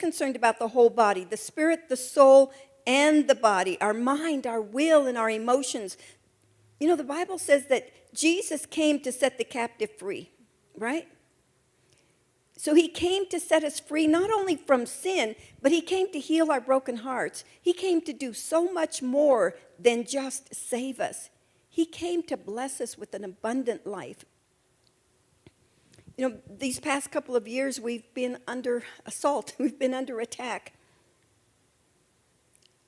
concerned about the whole body, the spirit, the soul, and the body, our mind, our will, and our emotions. You know, the Bible says that Jesus came to set the captive free, right? So he came to set us free, not only from sin, but he came to heal our broken hearts. He came to do so much more than just save us. He came to bless us with an abundant life. You know, these past couple of years, we've been under assault. We've been under attack.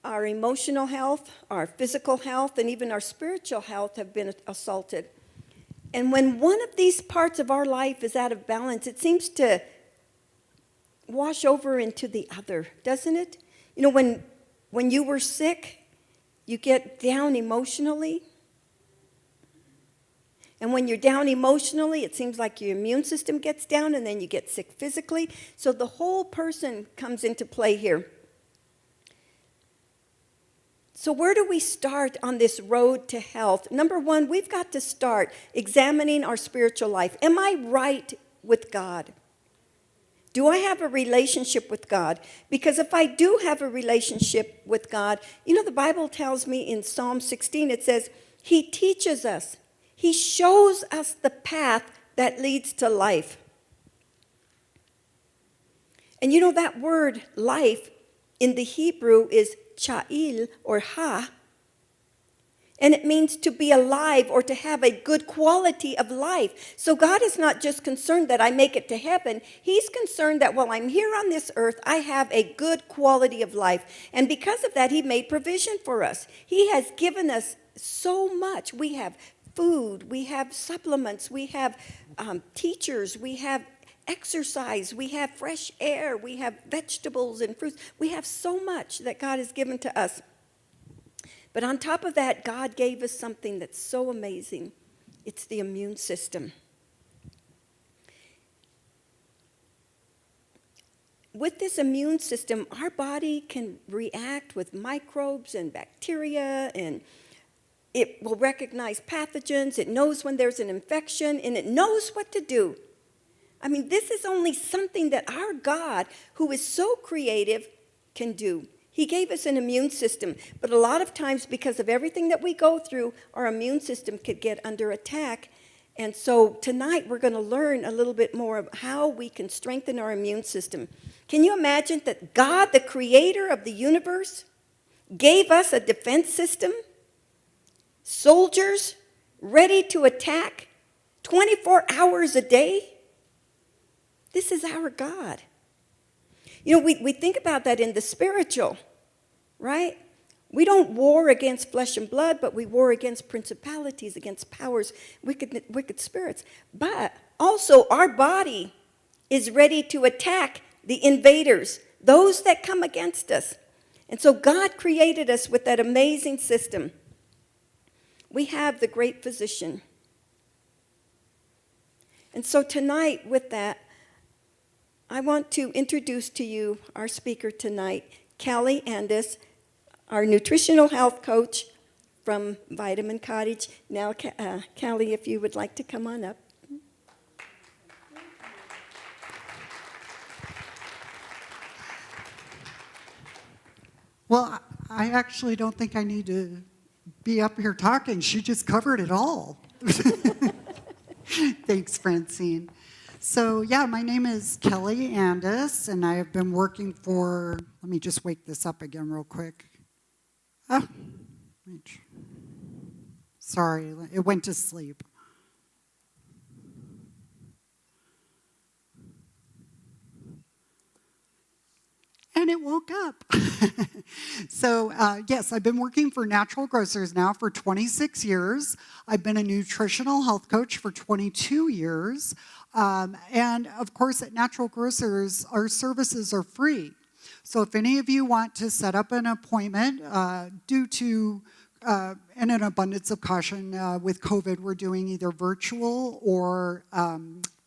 Our emotional health, our physical health, and even our spiritual health have been assaulted. And when one of these parts of our life is out of balance, it seems to wash over into the other, doesn't it? You know, when you were sick, you get down emotionally. And when you're down emotionally, it seems like your immune system gets down, and then you get sick physically. So the whole person comes into play here. So where do we start on this road to health? Number one, we've got to start examining our spiritual life. Am I right with God? Do I have a relationship with God? Because if I do have a relationship with God, you know, the Bible tells me in Psalm 16, it says, he teaches us. He shows us the path that leads to life. And you know, that word life in the Hebrew is cha'il or ha, and it means to be alive or to have a good quality of life. So God is not just concerned that I make it to heaven. He's concerned that while I'm here on this earth, I have a good quality of life. And because of that, he made provision for us. He has given us so much. We have food, we have supplements, we have teachers, we have exercise, we have fresh air, we have vegetables and fruits. We have so much that God has given to us. But on top of that, God gave us something that's so amazing. It's the immune system. With this immune system, our body can react with microbes and bacteria, and it will recognize pathogens. It knows when there's an infection, and it knows what to do. I mean, this is only something that our God, who is so creative, can do. He gave us an immune system, but a lot of times, because of everything that we go through, our immune system could get under attack. And so tonight we're going to learn a little bit more of how we can strengthen our immune system. Can you imagine that God, the creator of the universe, gave us a defense system? Soldiers ready to attack 24 hours a day? This is our God. You know, we think about that in the spiritual, right? We don't war against flesh and blood, but we war against principalities, against powers, wicked spirits. But also our body is ready to attack the invaders, those that come against us. And so God created us with that amazing system. We have the great physician. And so tonight with that, I want to introduce to you our speaker tonight, Callie Andis, our nutritional health coach from Vitamin Cottage. Now, Callie, if you would like to come on up. Well, I actually don't think I need to be up here talking. She just covered it all. Thanks, Francine. So, yeah, my name is Kelly Andis, and I have been working for, let me just wake this up again real quick. Oh, sorry, it went to sleep. And it woke up. So, yes, I've been working for Natural Grocers now for 26 years. I've been a nutritional health coach for 22 years. And, of course, at Natural Grocers, our services are free. So if any of you want to set up an appointment due to, and an abundance of caution, with COVID, we're doing either virtual or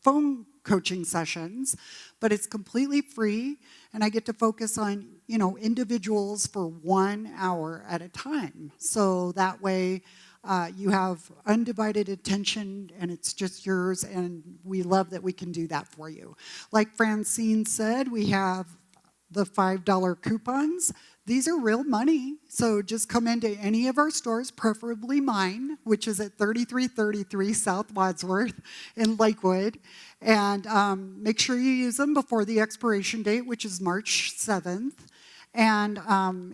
phone coaching sessions, but it's completely free, and I get to focus on, you know, individuals for 1 hour at a time. So that way you have undivided attention, and it's just yours, and we love that we can do that for you. Like Francine said, we have the $5 coupons. These are real money, so just come into any of our stores, preferably mine, which is at 3333 South Wadsworth in Lakewood, and make sure you use them before the expiration date, which is March 7th. And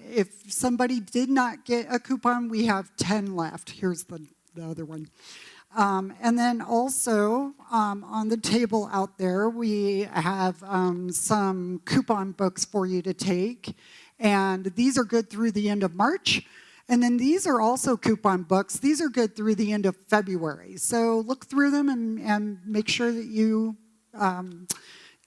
if somebody did not get a coupon, we have 10 left. Here's the other one. And then also on the table out there, we have some coupon books for you to take. And these are good through the end of March. And then these are also coupon books. These are good through the end of February. So look through them and make sure that you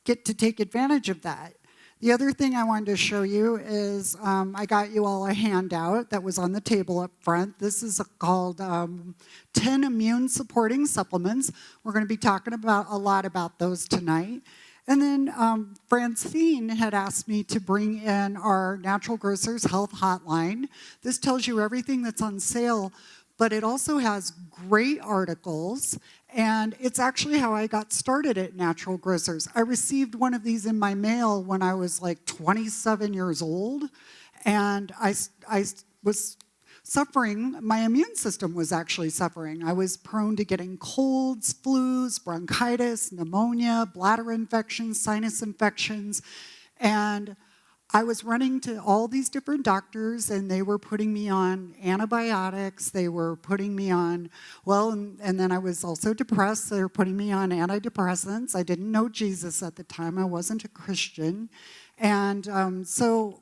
get to take advantage of that. The other thing I wanted to show you is I got you all a handout that was on the table up front. This is called 10 immune supporting supplements. We're going to be talking about a lot about those tonight. And then Francine had asked me to bring in our Natural Grocers Health Hotline. This tells you everything that's on sale, but it also has great articles, and it's actually how I got started at Natural Grocers. I received one of these in my mail when I was like 27 years old, and I was suffering, my immune system was actually suffering. I was prone to getting colds, flus, bronchitis, pneumonia, bladder infections, sinus infections, and I was running to all these different doctors, and they were putting me on antibiotics. They were putting me on, and then I was also depressed. They were putting me on antidepressants. I didn't know Jesus at the time. I wasn't a Christian. And so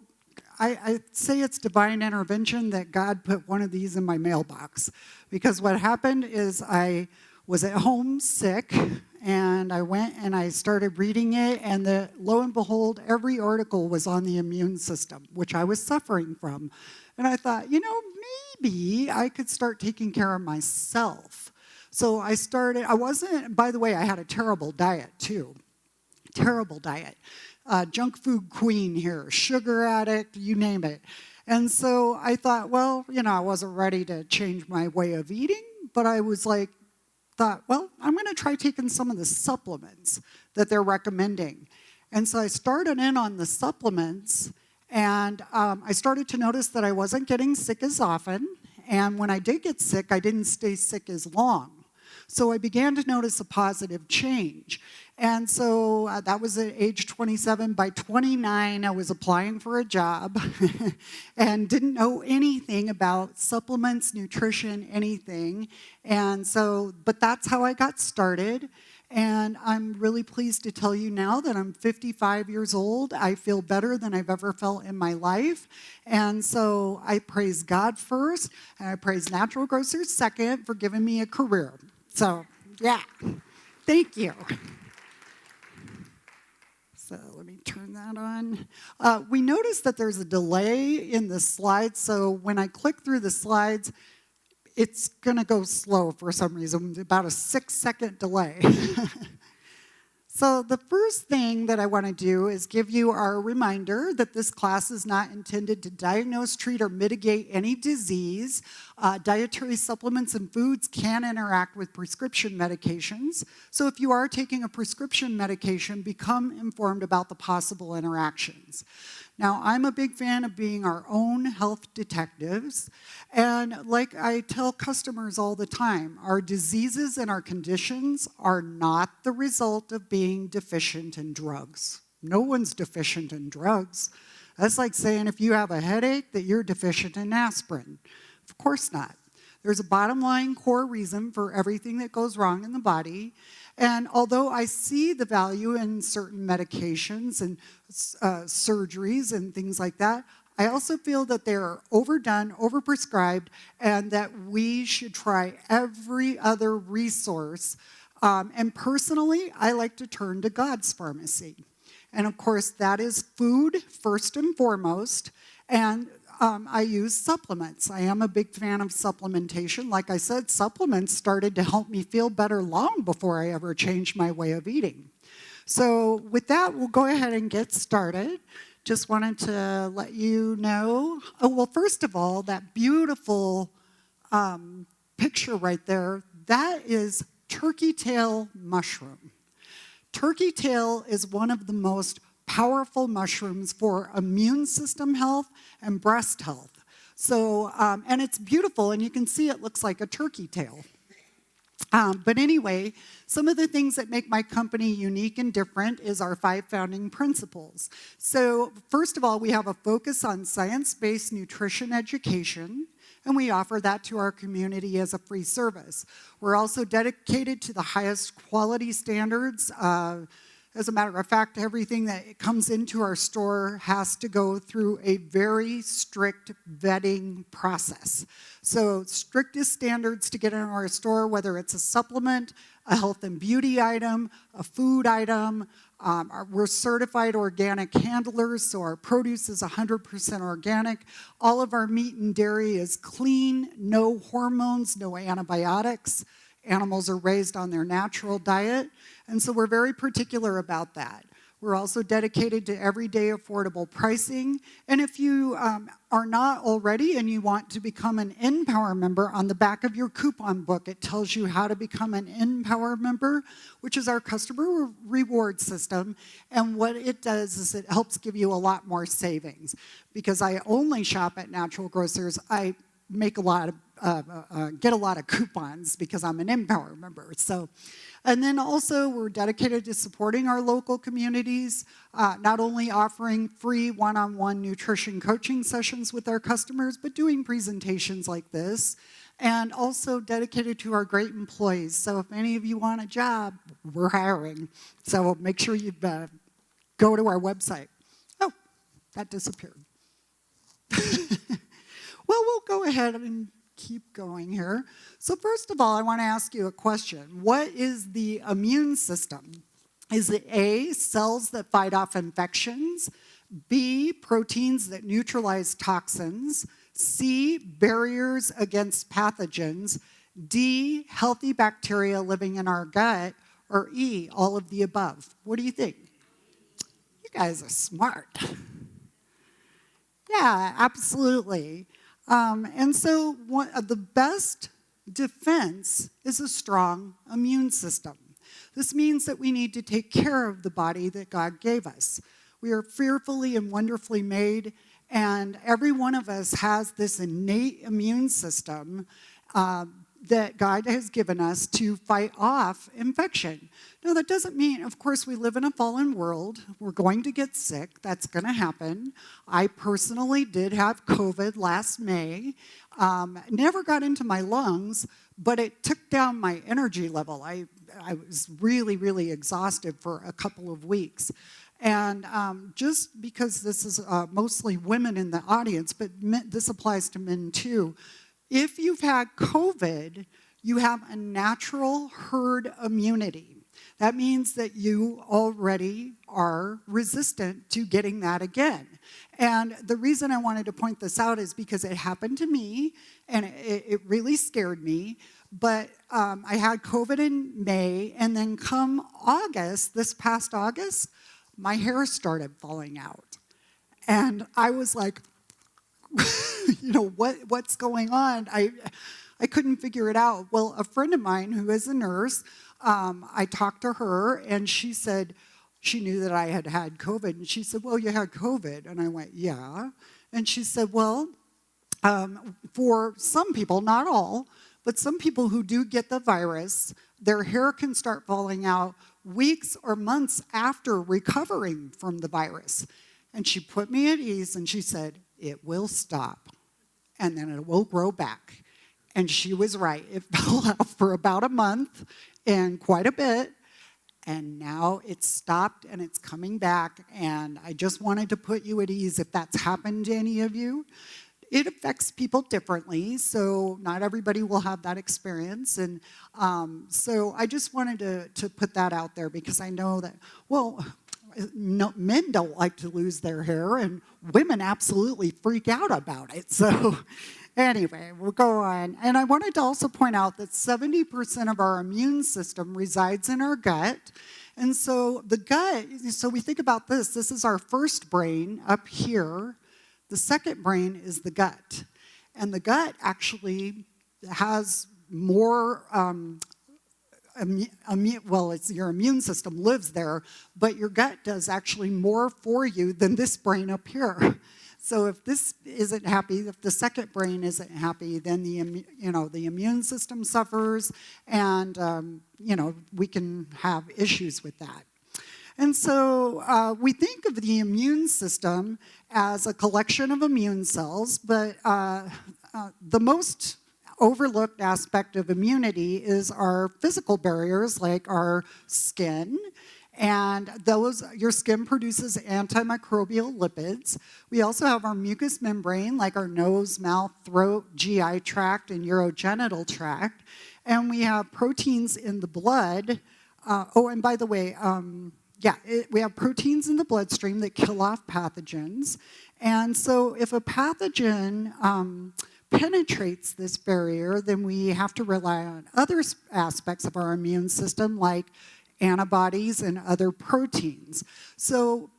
I say it's divine intervention that God put one of these in my mailbox. Because what happened is I was at home sick, and I went and I started reading it, and lo and behold, every article was on the immune system, which I was suffering from. And I thought, maybe I could start taking care of myself. So I wasn't, by the way, I had a terrible diet too. Terrible diet. Junk food queen here, sugar addict, you name it. And so I thought, I wasn't ready to change my way of eating, but I was I'm going to try taking some of the supplements that they're recommending. And so I started in on the supplements, and I started to notice that I wasn't getting sick as often, and when I did get sick, I didn't stay sick as long. So I began to notice a positive change. And so that was at age 27. By 29, I was applying for a job and didn't know anything about supplements, nutrition, anything. And so, but that's how I got started. And I'm really pleased to tell you now that I'm 55 years old. I feel better than I've ever felt in my life. And so I praise God first, and I praise Natural Grocers second for giving me a career. So, yeah, thank you. So let me turn that on. We noticed that there's a delay in the slides, so when I click through the slides, it's going to go slow for some reason, about a 6-second delay. So the first thing that I want to do is give you our reminder that this class is not intended to diagnose, treat, or mitigate any disease. Dietary supplements and foods can interact with prescription medications. So if you are taking a prescription medication, become informed about the possible interactions. Now, I'm a big fan of being our own health detectives, and like I tell customers all the time, our diseases and our conditions are not the result of being deficient in drugs. No one's deficient in drugs. That's like saying if you have a headache that you're deficient in aspirin. Of course not. There's a bottom line core reason for everything that goes wrong in the body. And although I see the value in certain medications and surgeries and things like that, I also feel that they're overdone, overprescribed, and that we should try every other resource. And personally, I like to turn to God's pharmacy. And of course, that is food first and foremost. And I use supplements. I am a big fan of supplementation. Like I said, supplements started to help me feel better long before I ever changed my way of eating. So with that, we'll go ahead and get started. Just wanted to let you know. Oh, well, first of all, that beautiful picture right there, that is turkey tail mushroom. Turkey tail is one of the most powerful mushrooms for immune system health and breast health. So, and it's beautiful, and you can see it looks like a turkey tail. But anyway, some of the things that make my company unique and different is our 5 founding principles. So first of all, we have a focus on science-based nutrition education, and we offer that to our community as a free service. We're also dedicated to the highest quality standards. As a matter of fact, everything that comes into our store has to go through a very strict vetting process. So strictest standards to get in our store, whether it's a supplement, a health and beauty item, a food item. We're certified organic handlers, so our produce is 100% organic. All of our meat and dairy is clean, no hormones, no antibiotics. Animals are raised on their natural diet, and so we're very particular about that. We're also dedicated to everyday affordable pricing, and if you are not already and you want to become an Empower member, on the back of your coupon book, it tells you how to become an Empower member, which is our customer reward system, and what it does is it helps give you a lot more savings. Because I only shop at Natural Grocers, I make a lot of get a lot of coupons because I'm an Empower member. So, and then also we're dedicated to supporting our local communities, not only offering free one-on-one nutrition coaching sessions with our customers, but doing presentations like this, and also dedicated to our great employees. So if any of you want a job, we're hiring. So make sure you go to our website. Oh, that disappeared. Well, we'll go ahead and keep going here. So first of all, I want to ask you a question. What is the immune system? Is it A, cells that fight off infections, B, proteins that neutralize toxins, C, barriers against pathogens, D, healthy bacteria living in our gut, or E, all of the above? What do you think? You guys are smart. Yeah, absolutely. And so one of the best defense is a strong immune system. This means that we need to take care of the body that God gave us. We are fearfully and wonderfully made, and every one of us has this innate immune system that God has given us to fight off infection. Now, that doesn't mean, of course, we live in a fallen world. We're going to get sick. That's going to happen. I personally did have COVID last May. Never got into my lungs, but it took down my energy level. I was really, really exhausted for a couple of weeks. And just because this is mostly women in the audience, but this applies to men too, if you've had COVID, you have a natural herd immunity. That means that you already are resistant to getting that again. And the reason I wanted to point this out is because it happened to me, and it really scared me. But I had COVID in May, and then come August, this past August, my hair started falling out. And I was like, you know, what's going on? I couldn't figure it out. Well, a friend of mine who is a nurse, I talked to her, and she said she knew that I had had COVID. And she said, well, you had COVID. And I went, yeah. And she said, well, for some people, not all, but some people who do get the virus, their hair can start falling out weeks or months after recovering from the virus. And she put me at ease, and she said, it will stop, and then it will grow back. And she was right. It fell out for about a month and quite a bit, and now it's stopped and it's coming back. And I just wanted to put you at ease if that's happened to any of you. It affects people differently, so not everybody will have that experience. And so I just wanted to put that out there, because I know that, well, no, men don't like to lose their hair, and women absolutely freak out about it. So anyway, we'll go on. And I wanted to also point out that 70% of our immune system resides in our gut. And so the gut, so we think about this. This is our first brain up here. The second brain is the gut. And the gut actually has more it's your immune system lives there, but your gut does actually more for you than this brain up here. So if this isn't happy, if the second brain isn't happy, then the immune system suffers, and we can have issues with that. And so we think of the immune system as a collection of immune cells, but the most overlooked aspect of immunity is our physical barriers, like our skin. And your skin produces antimicrobial lipids. We also have our mucous membrane, like our nose, mouth, throat, GI tract, and urogenital tract. And we have proteins in the blood. And by the way, we have proteins in the bloodstream that kill off pathogens. And so if a pathogen penetrates this barrier, then we have to rely on other aspects of our immune system, like antibodies and other proteins. So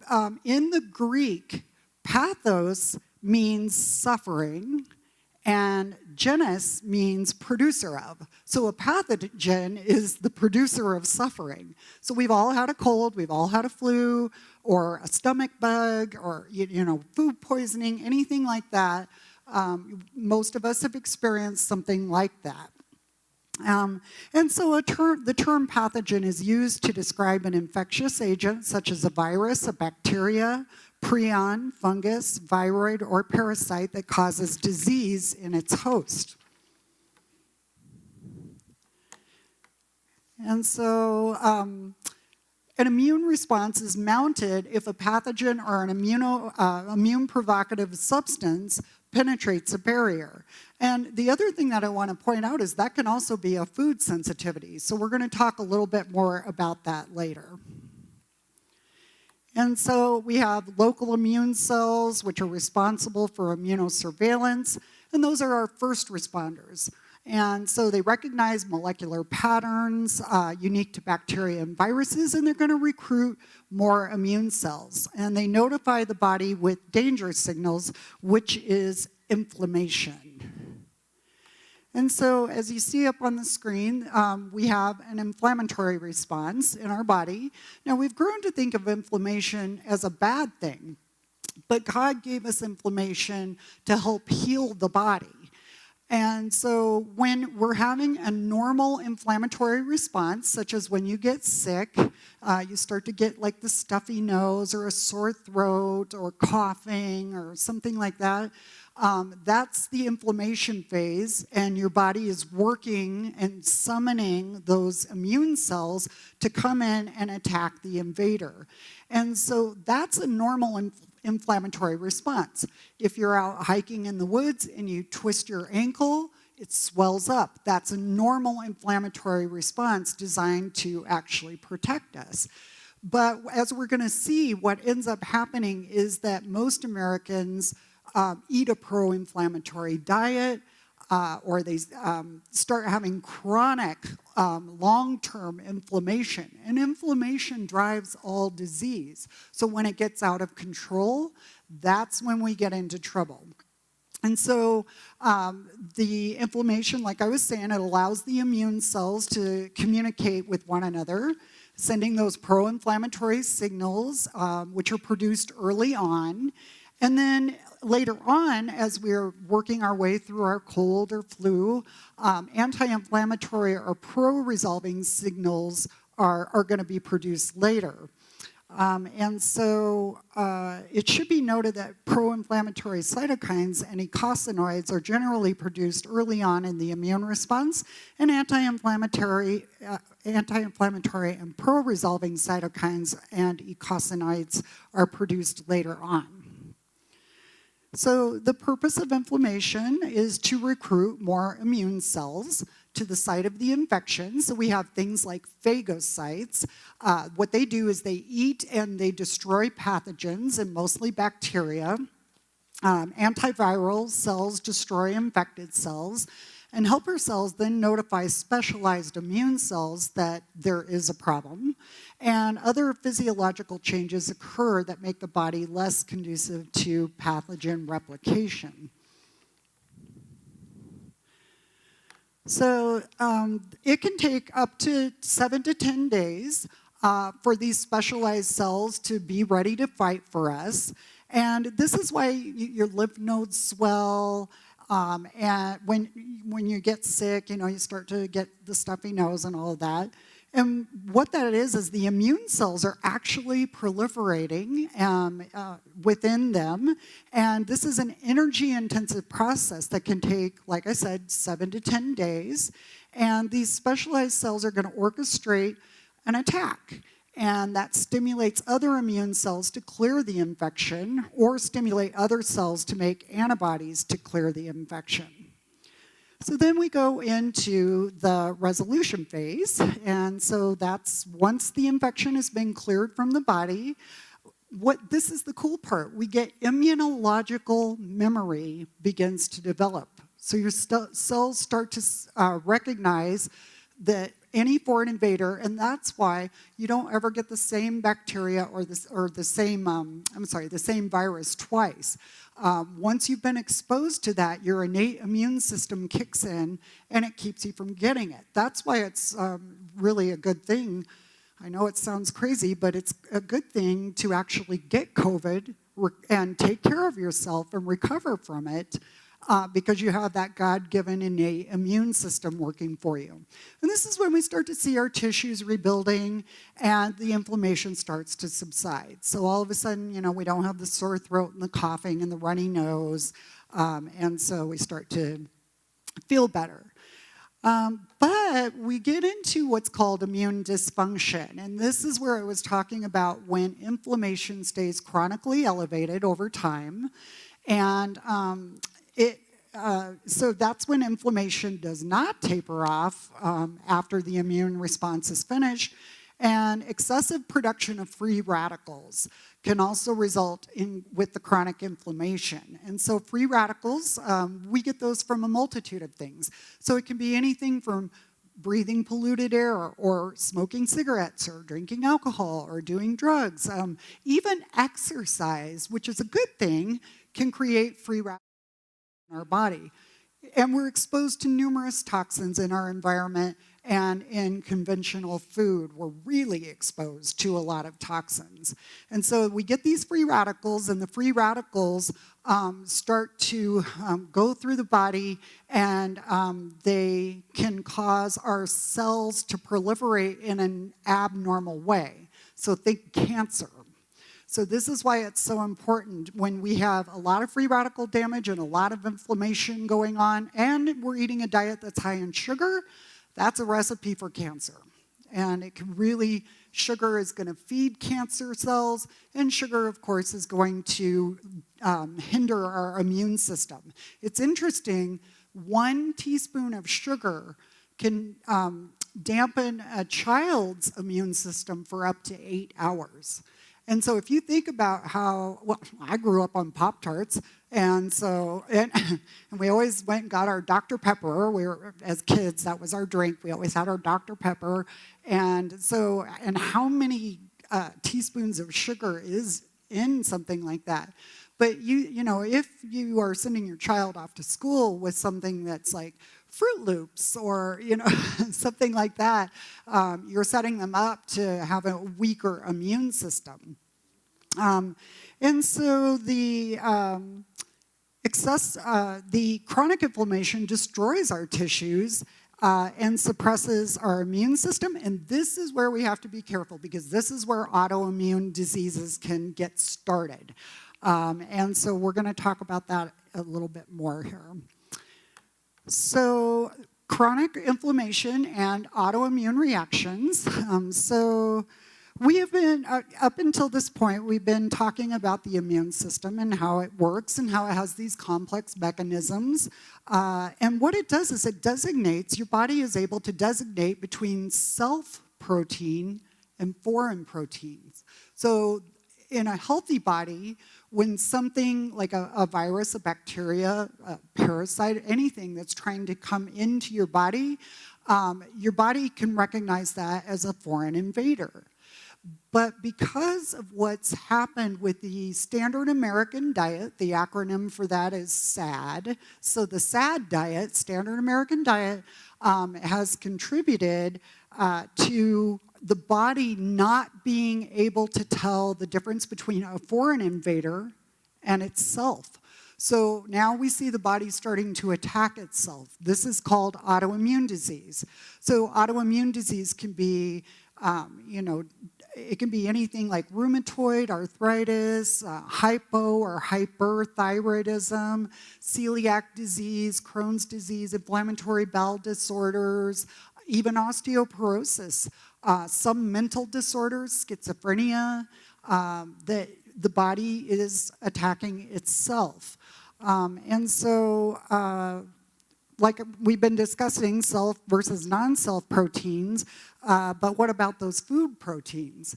in the Greek, pathos means suffering, and genus means producer of. So a pathogen is the producer of suffering. So we've all had a cold, we've all had a flu, or a stomach bug, or food poisoning, anything like that. Most of us have experienced something like that. And so the term pathogen is used to describe an infectious agent such as a virus, a bacteria, prion, fungus, viroid, or parasite that causes disease in its host. And so an immune response is mounted if a pathogen or an immune provocative substance penetrates a barrier. And the other thing that I want to point out is that can also be a food sensitivity. So we're going to talk a little bit more about that later. And so we have local immune cells, which are responsible for immunosurveillance, and those are our first responders. And so they recognize molecular patterns unique to bacteria and viruses, and they're going to recruit more immune cells. And they notify the body with danger signals, which is inflammation. And so as you see up on the screen, we have an inflammatory response in our body. Now, we've grown to think of inflammation as a bad thing, but God gave us inflammation to help heal the body. And so when we're having a normal inflammatory response, such as when you get sick, you start to get like the stuffy nose or a sore throat or coughing or something like that, that's the inflammation phase, and your body is working and summoning those immune cells to come in and attack the invader. And so that's a normal inflammatory response. If you're out hiking in the woods and you twist your ankle, it swells up. That's a normal inflammatory response designed to actually protect us. But as we're going to see, what ends up happening is that most Americans eat a pro-inflammatory diet, or they start having chronic long-term inflammation. And inflammation drives all disease. So when it gets out of control, that's when we get into trouble. And so the inflammation, like I was saying, it allows the immune cells to communicate with one another, sending those pro-inflammatory signals, which are produced early on. And then later on, as we're working our way through our cold or flu, anti-inflammatory or pro-resolving signals are going to be produced later. And so it should be noted that pro-inflammatory cytokines and eicosanoids are generally produced early on in the immune response, and anti-inflammatory and pro-resolving cytokines and eicosanoids are produced later on. So the purpose of inflammation is to recruit more immune cells to the site of the infection. So we have things like phagocytes. What they do is they eat and they destroy pathogens, and mostly bacteria. Antiviral cells destroy infected cells, and helper cells then notify specialized immune cells that there is a problem. And other physiological changes occur that make the body less conducive to pathogen replication. So it can take up to 7 to 10 days for these specialized cells to be ready to fight for us. And this is why your lymph nodes swell. And when you get sick, you start to get the stuffy nose and all of that. And what that is the immune cells are actually proliferating within them. And this is an energy-intensive process that can take, like I said, 7 to 10 days. And these specialized cells are going to orchestrate an attack. And that stimulates other immune cells to clear the infection or stimulate other cells to make antibodies to clear the infection. So then we go into the resolution phase. And so that's once the infection has been cleared from the body, this is the cool part. We get immunological memory begins to develop. So your cells start to recognize that any foreign invader, and that's why you don't ever get the same bacteria or the same virus twice. Once you've been exposed to that, your innate immune system kicks in and it keeps you from getting it. That's why it's really a good thing. I know it sounds crazy, but it's a good thing to actually get COVID and take care of yourself and recover from it. Because you have that God-given innate immune system working for you. And this is when we start to see our tissues rebuilding and the inflammation starts to subside. So all of a sudden, we don't have the sore throat and the coughing and the runny nose, and so we start to feel better. But we get into what's called immune dysfunction, and this is where I was talking about when inflammation stays chronically elevated over time, and so that's when inflammation does not taper off after the immune response is finished. And excessive production of free radicals can also result with the chronic inflammation. And so free radicals, we get those from a multitude of things. So it can be anything from breathing polluted air or smoking cigarettes or drinking alcohol or doing drugs. Even exercise, which is a good thing, can create free radicals in our body. And we're exposed to numerous toxins in our environment, and in conventional food, we're really exposed to a lot of toxins. And so we get these free radicals, and the free radicals start to go through the body, and they can cause our cells to proliferate in an abnormal way. So think cancer. So this is why it's so important when we have a lot of free radical damage and a lot of inflammation going on, and we're eating a diet that's high in sugar. That's a recipe for cancer. And it can really, sugar is going to feed cancer cells, and sugar, of course, is going to hinder our immune system. It's interesting, 1 teaspoon of sugar can dampen a child's immune system for up to 8 hours. And so if you think about I grew up on Pop-Tarts, and we always went and got our Dr. Pepper. As kids, that was our drink. We always had our Dr. Pepper. And how many teaspoons of sugar is in something like that? But if you are sending your child off to school with something that's like Fruit Loops or something like that, you're setting them up to have a weaker immune system. And so the chronic inflammation destroys our tissues and suppresses our immune system. And this is where we have to be careful, because this is where autoimmune diseases can get started. And so we're going to talk about that a little bit more here. So chronic inflammation and autoimmune reactions. So we have been, up until this point, we've been talking about the immune system and how it works and how it has these complex mechanisms. And what it does is it designates, your body is able to designate between self-protein and foreign proteins. So in a healthy body, when something like a virus, a bacteria, a parasite, anything that's trying to come into your body can recognize that as a foreign invader. But because of what's happened with the standard American diet, the acronym for that is SAD. So the SAD diet, standard American diet, has contributed to the body not being able to tell the difference between a foreign invader and itself. So now we see the body starting to attack itself. This is called autoimmune disease. So autoimmune disease can be, it can be anything like rheumatoid arthritis, hypo or hyperthyroidism, celiac disease, Crohn's disease, inflammatory bowel disorders, even osteoporosis, some mental disorders, schizophrenia, that the body is attacking itself. And so, like we've been discussing, self versus non-self proteins, but what about those food proteins?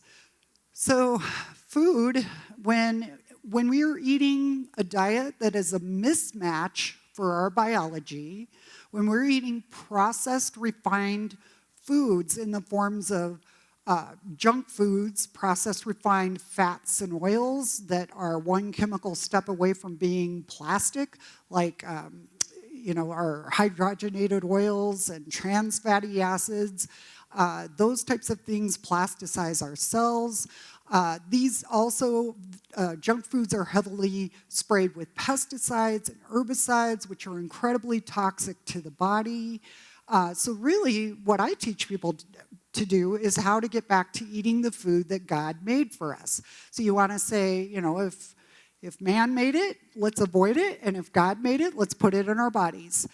So food, when we are eating a diet that is a mismatch for our biology, when we're eating processed, refined foods in the forms of junk foods, processed refined fats and oils that are one chemical step away from being plastic, like our hydrogenated oils and trans fatty acids. Those types of things plasticize our cells. These also, junk foods are heavily sprayed with pesticides and herbicides, which are incredibly toxic to the body. So really, what I teach people to do is how to get back to eating the food that God made for us. So you want to say, if man made it, let's avoid it, and if God made it, let's put it in our bodies.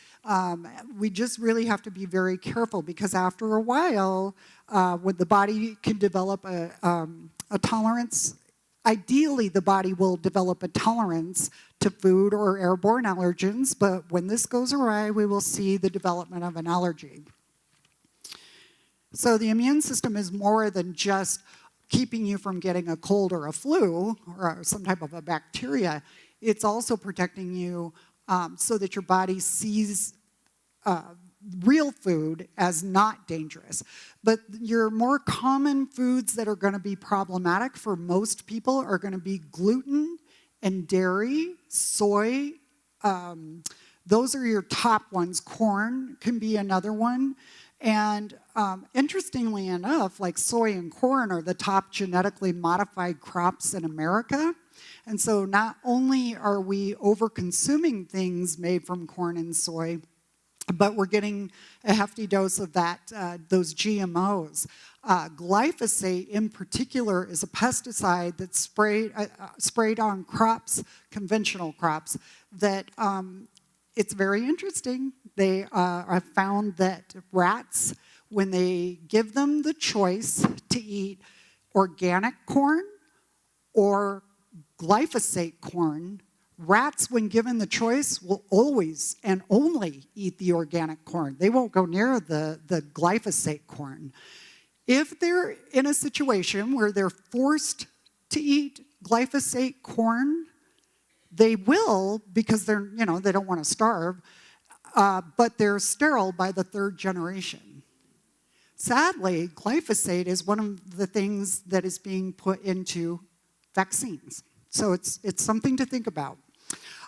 We just really have to be very careful, because after a while, when the body can develop a tolerance, ideally the body will develop a tolerance to food or airborne allergens, but when this goes awry, we will see the development of an allergy. So the immune system is more than just keeping you from getting a cold or a flu or some type of a bacteria. It's also protecting you so that your body sees real food as not dangerous. But your more common foods that are going to be problematic for most people are going to be gluten and dairy, soy. Those are your top ones. Corn can be another one. And interestingly enough, like soy and corn are the top genetically modified crops in America. And so not only are we over-consuming things made from corn and soy, but we're getting a hefty dose of that, those GMOs. Glyphosate in particular is a pesticide that's sprayed on crops, conventional crops, that it's very interesting. They have found that rats, when they give them the choice to eat organic corn or glyphosate corn, rats, when given the choice, will always and only eat the organic corn. They won't go near the glyphosate corn. If they're in a situation where they're forced to eat glyphosate corn, they will, because they don't want to starve, but they're sterile by the third generation. Sadly, glyphosate is one of the things that is being put into vaccines. So it's something to think about.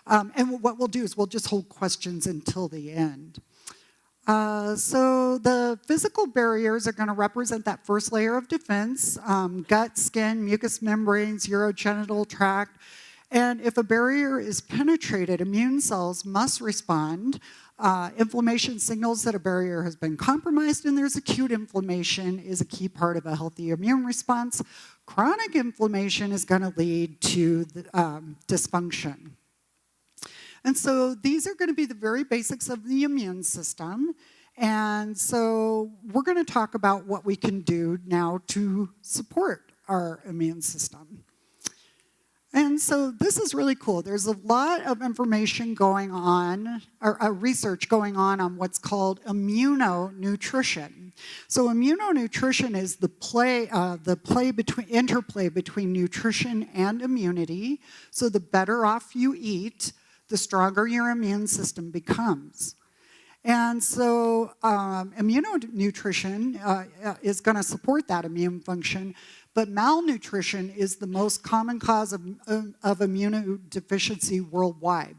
And what we'll do is we'll just hold questions until the end. So the physical barriers are going to represent that first layer of defense, gut, skin, mucous membranes, urogenital tract. And if a barrier is penetrated, immune cells must respond. Inflammation signals that a barrier has been compromised, and there's acute inflammation is a key part of a healthy immune response. Chronic inflammation is going to lead to dysfunction. And so these are going to be the very basics of the immune system. And so we're going to talk about what we can do now to support our immune system. And so this is really cool. There's a lot of information going on, or research going on what's immunonutrition. So immunonutrition is the interplay between nutrition and immunity. So the better off you eat, the stronger your immune system becomes. And so immunonutrition is going to support that immune function, but malnutrition is the most common cause of immunodeficiency worldwide.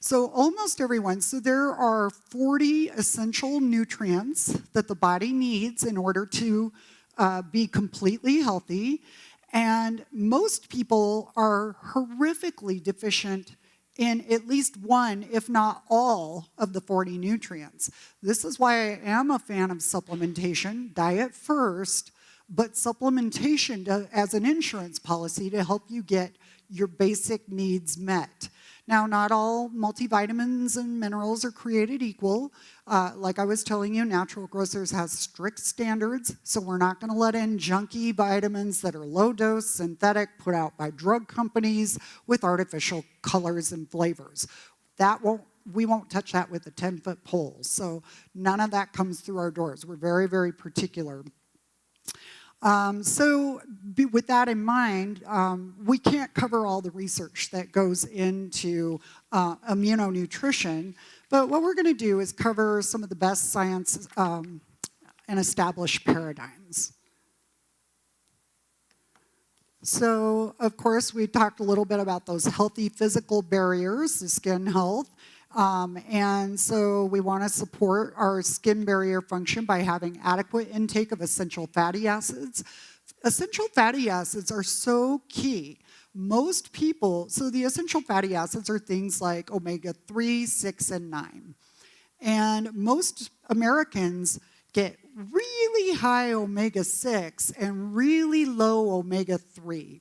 So almost everyone, so there are 40 essential nutrients that the body needs in order to be completely healthy. And most people are horrifically deficient in at least one, if not all, of the 40 nutrients. This is why I am a fan of supplementation, diet first, but supplementation as an insurance policy to help you get your basic needs met. Now, not all multivitamins and minerals are created equal. Like I was telling you, Natural Grocers has strict standards, so we're not going to let in junky vitamins that are low-dose, synthetic, put out by drug companies with artificial colors and flavors. We won't touch that with a 10-foot pole, so none of that comes through our doors. We're very, very particular. With that in mind, we can't cover all the research that goes into immunonutrition, but what we're going to do is cover some of the best science and established paradigms. So, of course, we talked a little bit about those healthy physical barriers, the skin health. And so we want to support our skin barrier function by having adequate intake of essential fatty acids. Essential fatty acids are so key. Most people, so the essential fatty acids are things like omega-3, 6, and 9. And most Americans get really high omega-6 and really low omega-3.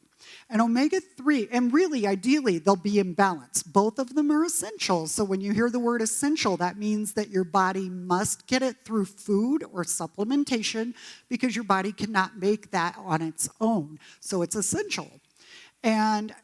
And omega-3, and really, ideally, they'll be in balance. Both of them are essential. So when you hear the word essential, that means that your body must get it through food or supplementation because your body cannot make that on its own. So it's essential. And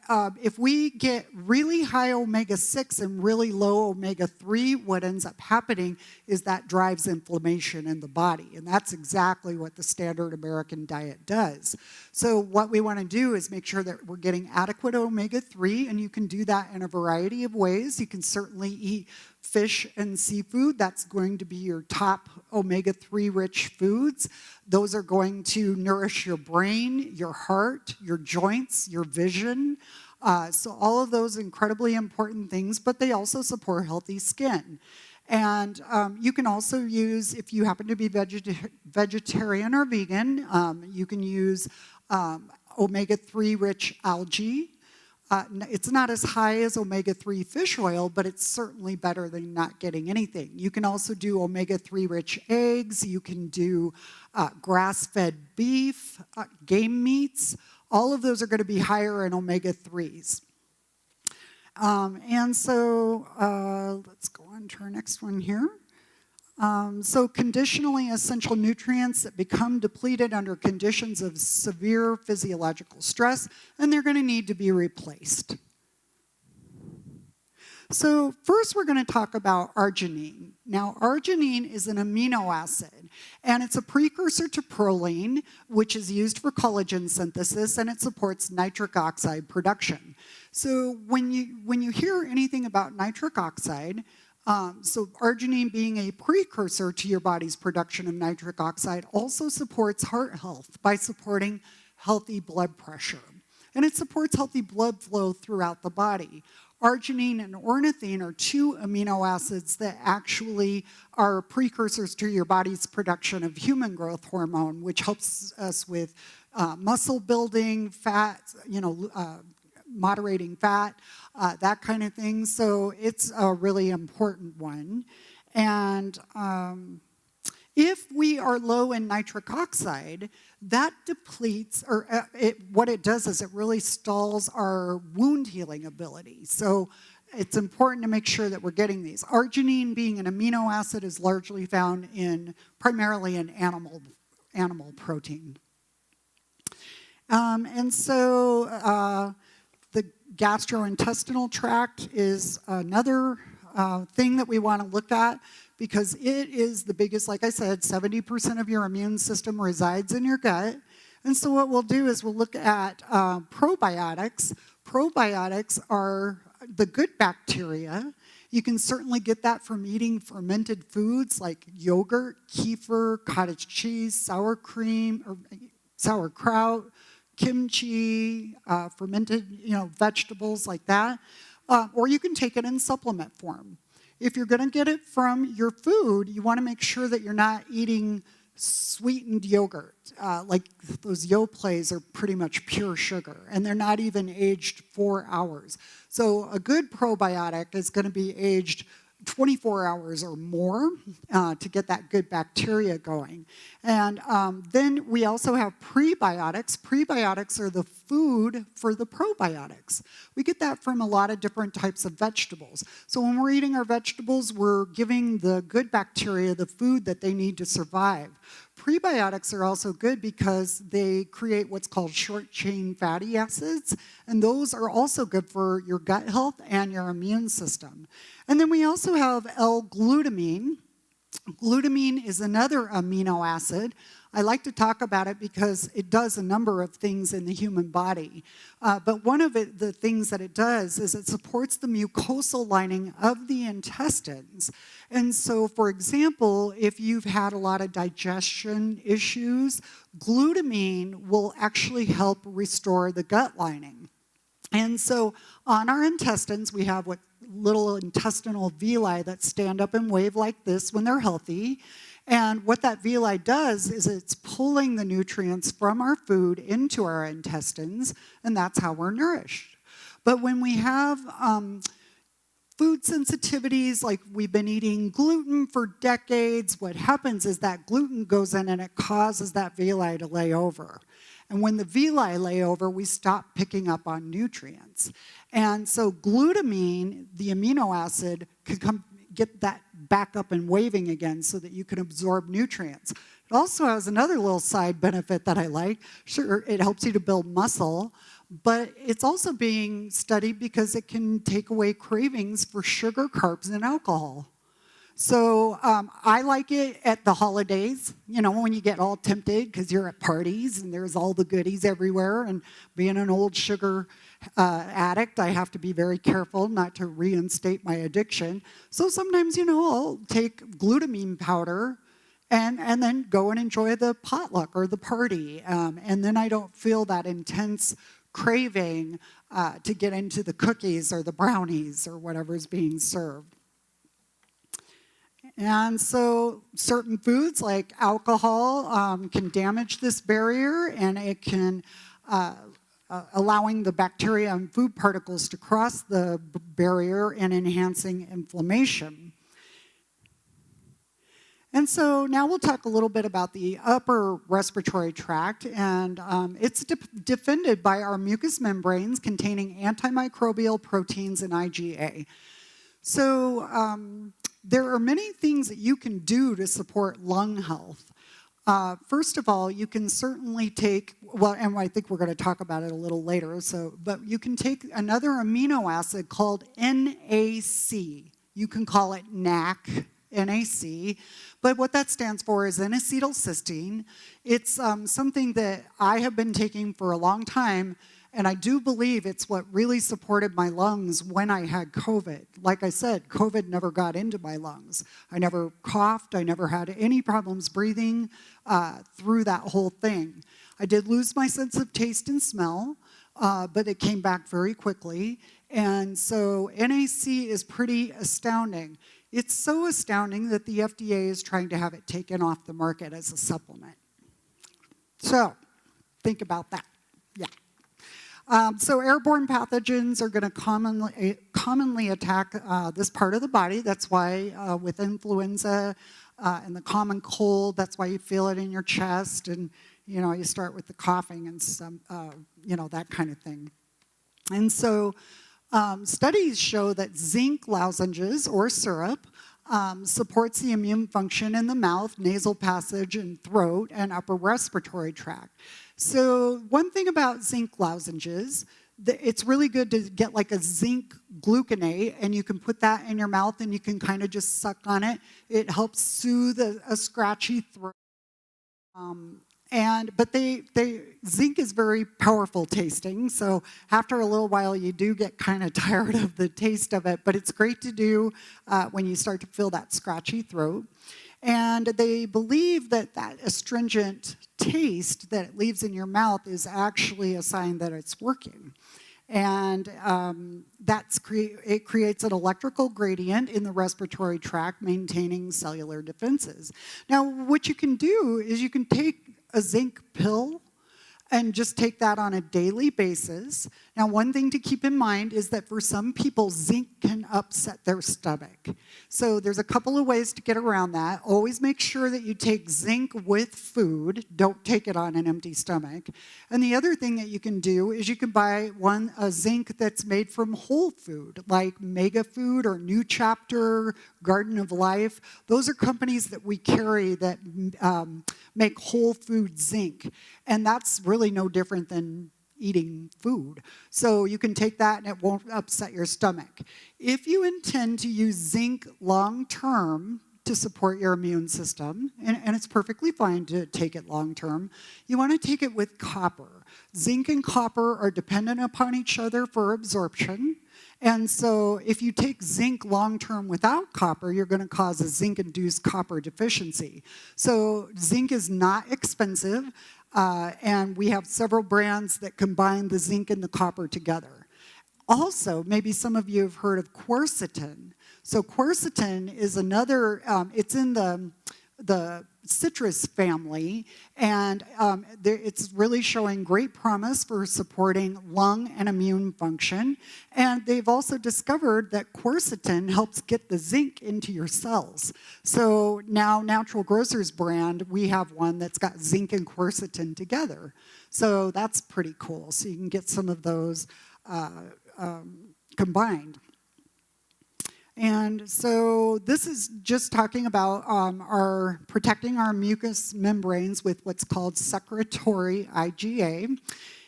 if we get really high omega-6 and really low omega-3, what ends up happening is that drives inflammation in the body. And that's exactly what the standard American diet does. So what we want to do is make sure that we're getting adequate omega-3, and you can do that in a variety of ways. You can certainly eat fish and seafood. That's going to be your top omega-3 rich foods. Those are going to nourish your brain, your heart, your joints, your vision. So all of those incredibly important things, but they also support healthy skin. And you can also use, if you happen to be vegetarian or vegan, you can use omega-3 rich algae. It's not as high as omega-3 fish oil, but it's certainly better than not getting anything. You can also do omega-3 rich eggs. You can do grass-fed beef, game meats. All of those are going to be higher in omega-3s. And so let's go on to our next one here. So conditionally essential nutrients that become depleted under conditions of severe physiological stress, and they're going to need to be replaced. So first we're going to talk about arginine. Now arginine is an amino acid, and it's a precursor to proline, which is used for collagen synthesis, and it supports nitric oxide production. So when you hear anything about nitric oxide, so arginine being a precursor to your body's production of nitric oxide also supports heart health by supporting healthy blood pressure. And it supports healthy blood flow throughout the body. Arginine and ornithine are two amino acids that actually are precursors to your body's production of human growth hormone, which helps us with muscle building, fat, moderating fat, that kind of thing. So it's a really important one. And if we are low in nitric oxide, that depletes, or what it does is it really stalls our wound healing ability. So it's important to make sure that we're getting these. Arginine, being an amino acid, is largely found primarily in animal protein. And so the gastrointestinal tract is another thing that we want to look at, because it is the biggest, like I said, 70% of your immune system resides in your gut. And so what we'll do is we'll look at probiotics. Probiotics are the good bacteria. You can certainly get that from eating fermented foods like yogurt, kefir, cottage cheese, sour cream, or sauerkraut, kimchi, fermented, vegetables like that. or you can take it in supplement form. If you're going to get it from your food, you want to make sure that you're not eating sweetened yogurt. Like those Yoplait are pretty much pure sugar, and they're not even aged 4 hours. So a good probiotic is going to be aged 24 hours or more to get that good bacteria going. And then we also have prebiotics. Prebiotics are the food for the probiotics. We get that from a lot of different types of vegetables. So when we're eating our vegetables, we're giving the good bacteria the food that they need to survive. Prebiotics are also good because they create what's called short-chain fatty acids, and those are also good for your gut health and your immune system. And then we also have L-glutamine. Glutamine is another amino acid. I like to talk about it because it does a number of things in the human body. But one of the things that it does is it supports the mucosal lining of the intestines. And so, for example, if you've had a lot of digestion issues, glutamine will actually help restore the gut lining. And so on our intestines, we have what little intestinal villi that stand up and wave like this when they're healthy. And what that villi does is it's pulling the nutrients from our food into our intestines, and that's how we're nourished. But when we have food sensitivities, like we've been eating gluten for decades, what happens is that gluten goes in and it causes that villi to lay over. And when the villi lay over, we stop picking up on nutrients. And so glutamine, the amino acid, can get that back up and waving again so that you can absorb nutrients. It also has another little side benefit that I like. Sure, it helps you to build muscle, but it's also being studied because it can take away cravings for sugar, carbs, and alcohol. So I like it at the holidays, you know, when you get all tempted because you're at parties and there's all the goodies everywhere. And being an old sugar addict, I have to be very careful not to reinstate my addiction. So sometimes, you know, I'll take glutamine powder and then go and enjoy the potluck or the party. And then I don't feel that intense craving to get into the cookies or the brownies or whatever's being served. And so certain foods like alcohol can damage this barrier, and it can allowing the bacteria and food particles to cross the barrier and enhancing inflammation. And so now we'll talk a little bit about the upper respiratory tract, and it's defended by our mucous membranes containing antimicrobial proteins and IgA. So there are many things that you can do to support lung health. First of all, you can certainly take, well, and I think we're going to talk about it a little later, but you can take another amino acid called NAC. You can call it NAC, NAC, but what that stands for is N-acetylcysteine. It's something that I have been taking for a long time, and I do believe it's what really supported my lungs when I had COVID. Like I said, COVID never got into my lungs. I never coughed. I never had any problems breathing through that whole thing. I did lose my sense of taste and smell, but it came back very quickly. And so NAC is pretty astounding. It's so astounding that the FDA is trying to have it taken off the market as a supplement. So think about that. Yeah. So airborne pathogens are going to commonly attack this part of the body. That's why with influenza and the common cold, that's why you feel it in your chest, and you know you start with the coughing and some, you know, that kind of thing. And so studies show that zinc lozenges or syrup supports the immune function in the mouth, nasal passage, and throat, and upper respiratory tract. So one thing about zinc lozenges, it's really good to get like a zinc gluconate, and you can put that in your mouth and you can kind of just suck on it. It helps soothe a scratchy throat. But zinc is very powerful tasting, so after a little while you do get kind of tired of the taste of it, but it's great to do when you start to feel that scratchy throat. And they believe that that astringent taste that it leaves in your mouth is actually a sign that it's working. And it creates an electrical gradient in the respiratory tract, maintaining cellular defenses. Now, what you can do is you can take a zinc pill and just take that on a daily basis. Now, one thing to keep in mind is that for some people, zinc can upset their stomach. So there's a couple of ways to get around that. Always make sure that you take zinc with food. Don't take it on an empty stomach. And the other thing that you can do is you can buy a zinc that's made from whole food, like Mega Food or New Chapter, Garden of Life. Those are companies that we carry that make whole food zinc. And that's really no different than eating food. So you can take that and it won't upset your stomach. If you intend to use zinc long-term to support your immune system, and it's perfectly fine to take it long-term, you want to take it with copper. Zinc and copper are dependent upon each other for absorption. And so if you take zinc long-term without copper, you're going to cause a zinc-induced copper deficiency. So zinc is not expensive, and we have several brands that combine the zinc and the copper together. Also, maybe some of you have heard of quercetin. So quercetin is another, it's in the citrus family, and it's really showing great promise for supporting lung and immune function. And they've also discovered that quercetin helps get the zinc into your cells. So now Natural Grocers brand, we have one that's got zinc and quercetin together. So that's pretty cool. So you can get some of those combined. And so this is just talking about protecting our mucous membranes with what's called Secretory IGA.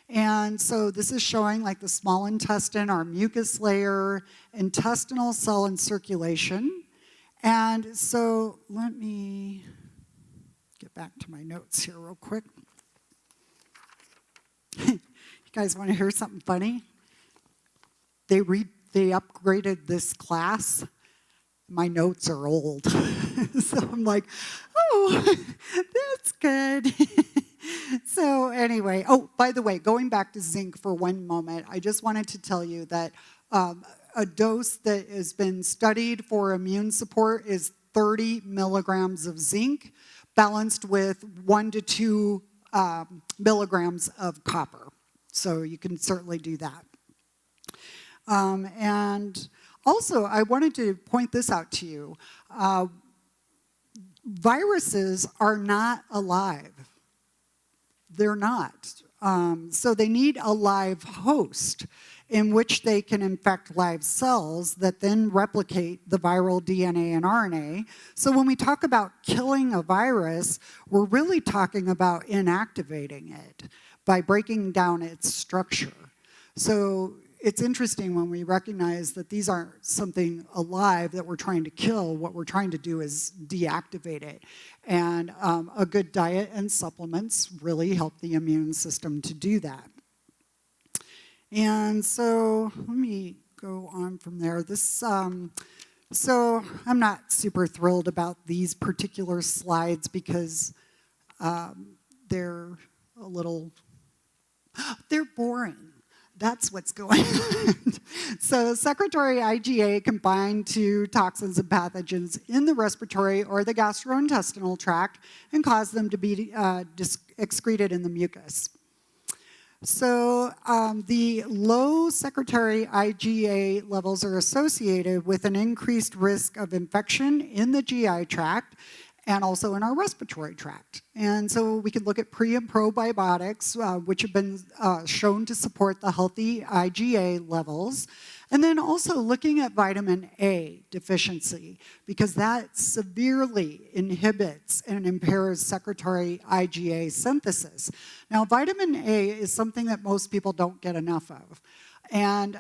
And so this is showing like the small intestine, our mucus layer, intestinal cell and circulation. And so let me get back to my notes here real quick. You guys want to hear something funny? They upgraded this class. My notes are old. So I'm like, oh, that's good. So anyway, oh, by the way, going back to zinc for one moment, I just wanted to tell you that a dose that has been studied for immune support is 30 milligrams of zinc, balanced with 1 to 2 milligrams of copper. So you can certainly do that. And also, I wanted to point this out to you. Viruses are not alive. They're not. So they need a live host in which they can infect live cells that then replicate the viral DNA and RNA. So when we talk about killing a virus, we're really talking about inactivating it by breaking down its structure. So it's interesting when we recognize that these aren't something alive that we're trying to kill. What we're trying to do is deactivate it. And a good diet and supplements really help the immune system to do that. And so let me go on from there. So I'm not super thrilled about these particular slides because they're they're boring. That's what's going on. So Secretory IGA combine two toxins and pathogens in the respiratory or the gastrointestinal tract and cause them to be excreted in the mucus. So the low Secretory IGA levels are associated with an increased risk of infection in the GI tract and also in our respiratory tract. And so we can look at pre and probiotics, which have been shown to support the healthy IgA levels. And then also looking at vitamin A deficiency, because that severely inhibits and impairs Secretory IgA synthesis. Now, vitamin A is something that most people don't get enough of. And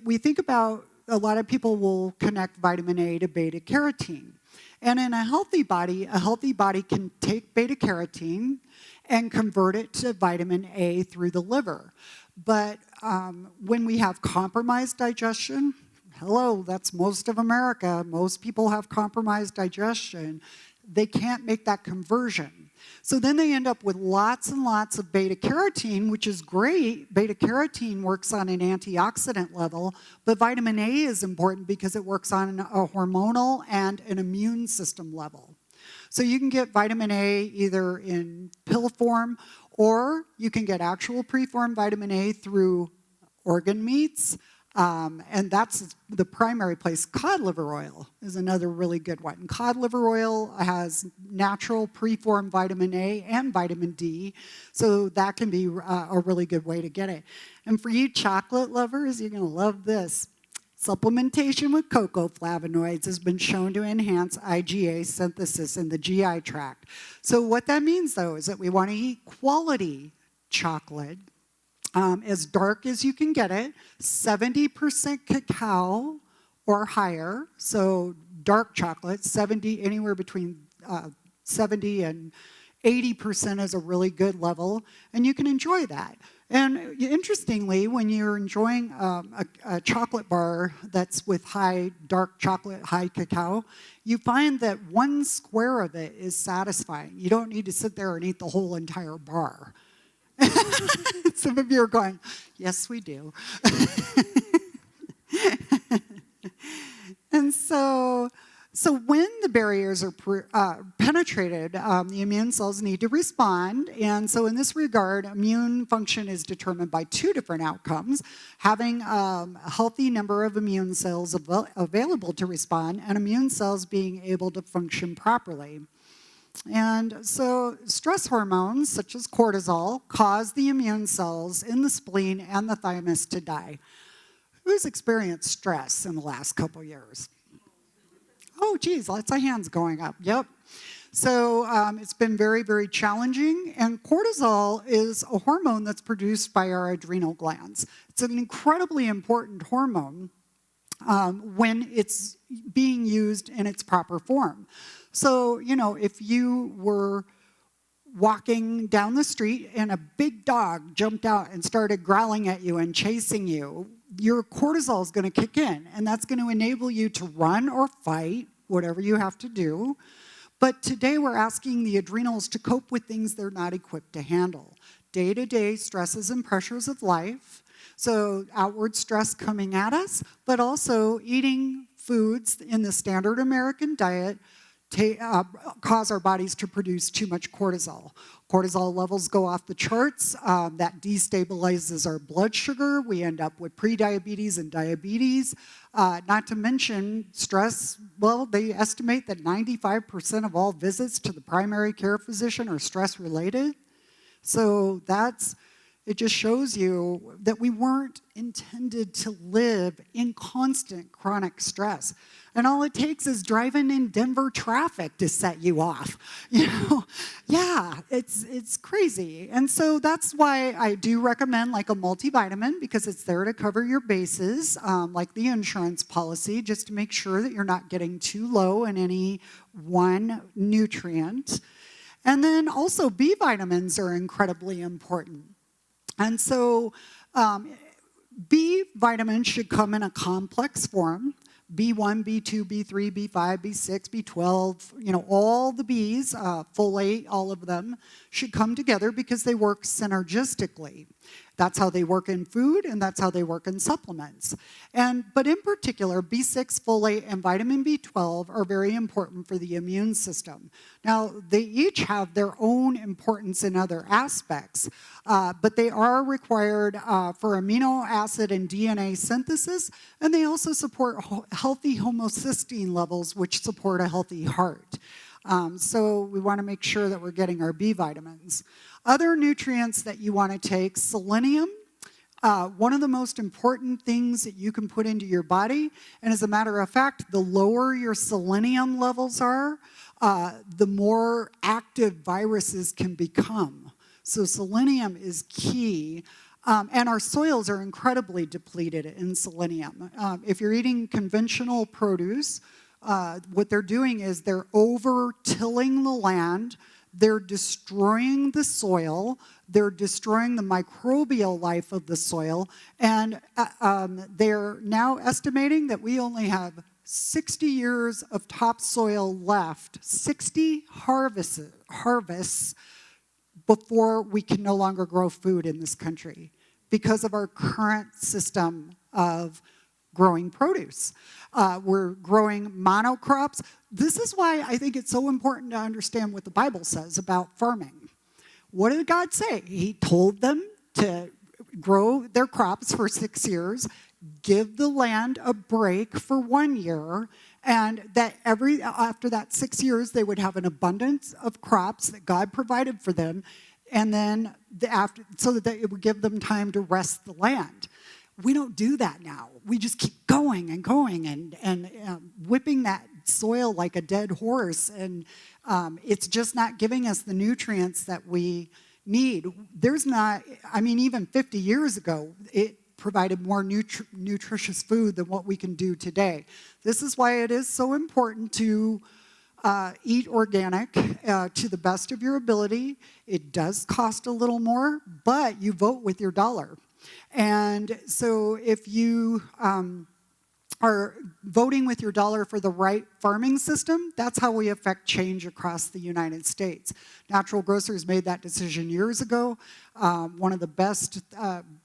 we think about, a lot of people will connect vitamin A to beta carotene. And in a healthy body can take beta carotene and convert it to vitamin A through the liver. But when we have compromised digestion, hello, that's most of America. Most people have compromised digestion. They can't make that conversion. So then they end up with lots and lots of beta-carotene, which is great. Beta-carotene works on an antioxidant level, but vitamin A is important because it works on a hormonal and an immune system level. So you can get vitamin A either in pill form, or you can get actual preformed vitamin A through organ meats, and that's the primary place. Cod liver oil is another really good one. Cod liver oil has natural preformed vitamin A and vitamin D, so that can be a really good way to get it. And for you chocolate lovers, you're going to love this. Supplementation with cocoa flavonoids has been shown to enhance IgA synthesis in the GI tract. So what that means, though, is that we want to eat quality chocolate, as dark as you can get it, 70% cacao or higher. So dark chocolate, anywhere between 70 and 80% is a really good level, and you can enjoy that. And interestingly, when you're enjoying a chocolate bar that's with high dark chocolate, high cacao, you find that 1 square of it is satisfying. You don't need to sit there and eat the whole entire bar. Some of you are going, yes, we do. And so when the barriers are penetrated, the immune cells need to respond. And so in this regard, immune function is determined by 2 different outcomes: having a healthy number of immune cells available to respond, and immune cells being able to function properly. And so stress hormones, such as cortisol, cause the immune cells in the spleen and the thymus to die. Who's experienced stress in the last couple years? Oh, geez, lots of hands going up. Yep. So it's been very, very challenging. And cortisol is a hormone that's produced by our adrenal glands. It's an incredibly important hormone when it's being used in its proper form. So, if you were walking down the street and a big dog jumped out and started growling at you and chasing you, your cortisol is going to kick in, and that's going to enable you to run or fight, whatever you have to do. But today we're asking the adrenals to cope with things they're not equipped to handle. Day-to-day stresses and pressures of life, so outward stress coming at us, but also eating foods in the standard American diet cause our bodies to produce too much cortisol. Cortisol levels go off the charts. That destabilizes our blood sugar. We end up with prediabetes and diabetes. Not to mention stress. Well, they estimate that 95% of all visits to the primary care physician are stress-related. So it just shows you that we weren't intended to live in constant chronic stress. And all it takes is driving in Denver traffic to set you off. Yeah, it's crazy. And so that's why I do recommend like a multivitamin, because it's there to cover your bases, like the insurance policy, just to make sure that you're not getting too low in any one nutrient. And then also B vitamins are incredibly important. And so B vitamins should come in a complex form. B1, B2, B3, B5, B6, B12, all the Bs, folate, all of them, should come together because they work synergistically. That's how they work in food, and that's how they work in supplements. But in particular, B6, folate, and vitamin B12 are very important for the immune system. Now, they each have their own importance in other aspects, but they are required for amino acid and DNA synthesis, and they also support healthy homocysteine levels, which support a healthy heart. So we want to make sure that we're getting our B vitamins. Other nutrients that you want to take: selenium, one of the most important things that you can put into your body. And as a matter of fact, the lower your selenium levels are, the more active viruses can become. So selenium is key. And our soils are incredibly depleted in selenium. If you're eating conventional produce, what they're doing is they're over-tilling the land. They're destroying the soil. They're destroying the microbial life of the soil. And they're now estimating that we only have 60 years of topsoil left, 60 harvests before we can no longer grow food in this country because of our current system of growing produce. We're growing monocrops. This is why I think it's so important to understand what the Bible says about farming. What did God say? He told them to grow their crops for 6 years, give the land a break for 1 year, and that after that 6 years they would have an abundance of crops that God provided for them, and then so that it would give them time to rest the land. We don't do that now. We just keep going and going and whipping that soil like a dead horse, and it's just not giving us the nutrients that we need. Even 50 years ago, it provided more nutritious food than what we can do today. This is why it is so important to eat organic to the best of your ability. It does cost a little more, but you vote with your dollar. And so if you are voting with your dollar for the right farming system, that's how we affect change across the United States. Natural Grocers made that decision years ago. One of the best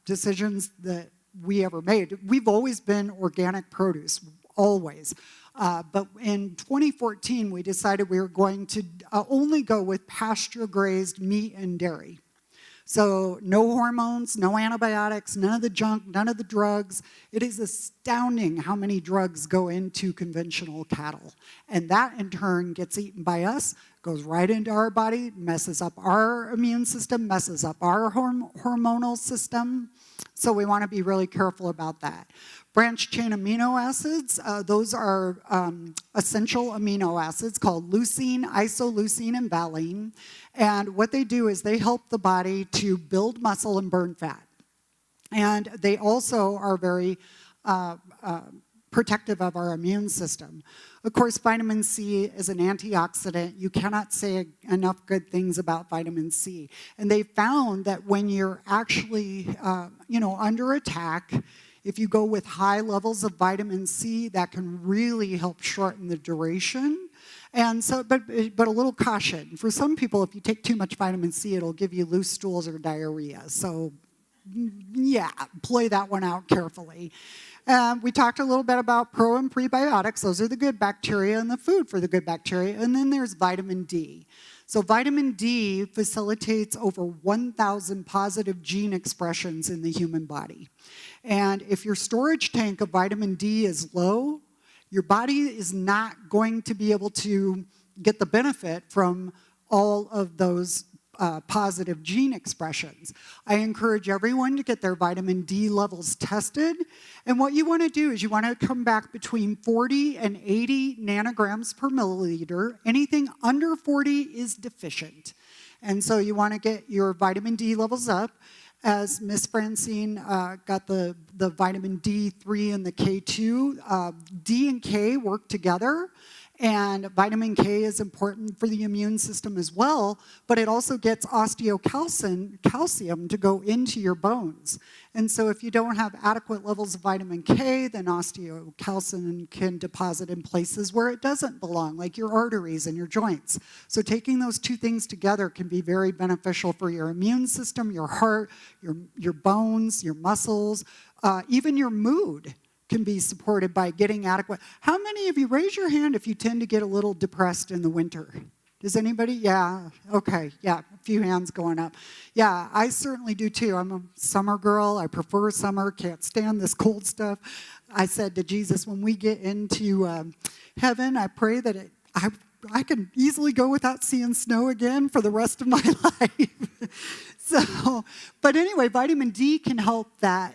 decisions that we ever made. We've always been organic produce, always. But in 2014, we decided we were going to only go with pasture-grazed meat and dairy. So no hormones, no antibiotics, none of the junk, none of the drugs. It is astounding how many drugs go into conventional cattle. And that in turn gets eaten by us, goes right into our body, messes up our immune system, messes up our hormonal system. So we want to be really careful about that. Branched chain amino acids, those are essential amino acids called leucine, isoleucine, and valine. And what they do is they help the body to build muscle and burn fat. And they also are very protective of our immune system. Of course, vitamin C is an antioxidant. You cannot say enough good things about vitamin C. And they found that when you're actually, under attack, if you go with high levels of vitamin C, that can really help shorten the duration. And so, but a little caution. For some people, if you take too much vitamin C, it'll give you loose stools or diarrhea. So, yeah, play that one out carefully. We talked a little bit about pro and prebiotics. Those are the good bacteria and the food for the good bacteria. And then there's vitamin D. So vitamin D facilitates over 1,000 positive gene expressions in the human body. And if your storage tank of vitamin D is low, your body is not going to be able to get the benefit from all of those positive gene expressions. I encourage everyone to get their vitamin D levels tested. And what you want to do is you want to come back between 40 and 80 nanograms per milliliter. Anything under 40 is deficient. And so you want to get your vitamin D levels up. As Miss Francine got the vitamin D3 and the K2, D and K work together. And vitamin K is important for the immune system as well, but it also gets calcium to go into your bones. And so if you don't have adequate levels of vitamin K, then osteocalcin can deposit in places where it doesn't belong, like your arteries and your joints. So taking those two things together can be very beneficial for your immune system, your heart, your bones, your muscles, even your mood can be supported by getting adequate. How many of you, raise your hand if you tend to get a little depressed in the winter? Does anybody? Yeah, okay, yeah, a few hands going up. Yeah, I certainly do too. I'm a summer girl. I prefer summer, can't stand this cold stuff. I said to Jesus, when we get into heaven, I pray that I can easily go without seeing snow again for the rest of my life. So, but anyway, vitamin D can help that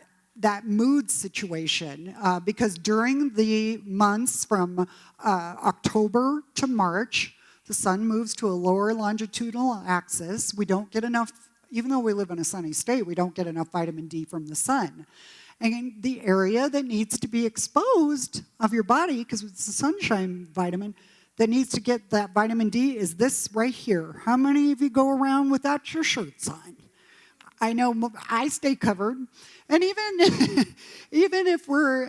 mood situation because during the months from October to March, the sun moves to a lower longitudinal axis. We don't get enough, even though we live in a sunny state, we don't get enough vitamin D from the sun. And the area that needs to be exposed of your body, because it's the sunshine vitamin, that needs to get that vitamin D is this right here. How many of you go around without your shirts on? I know I stay covered, and even even if you're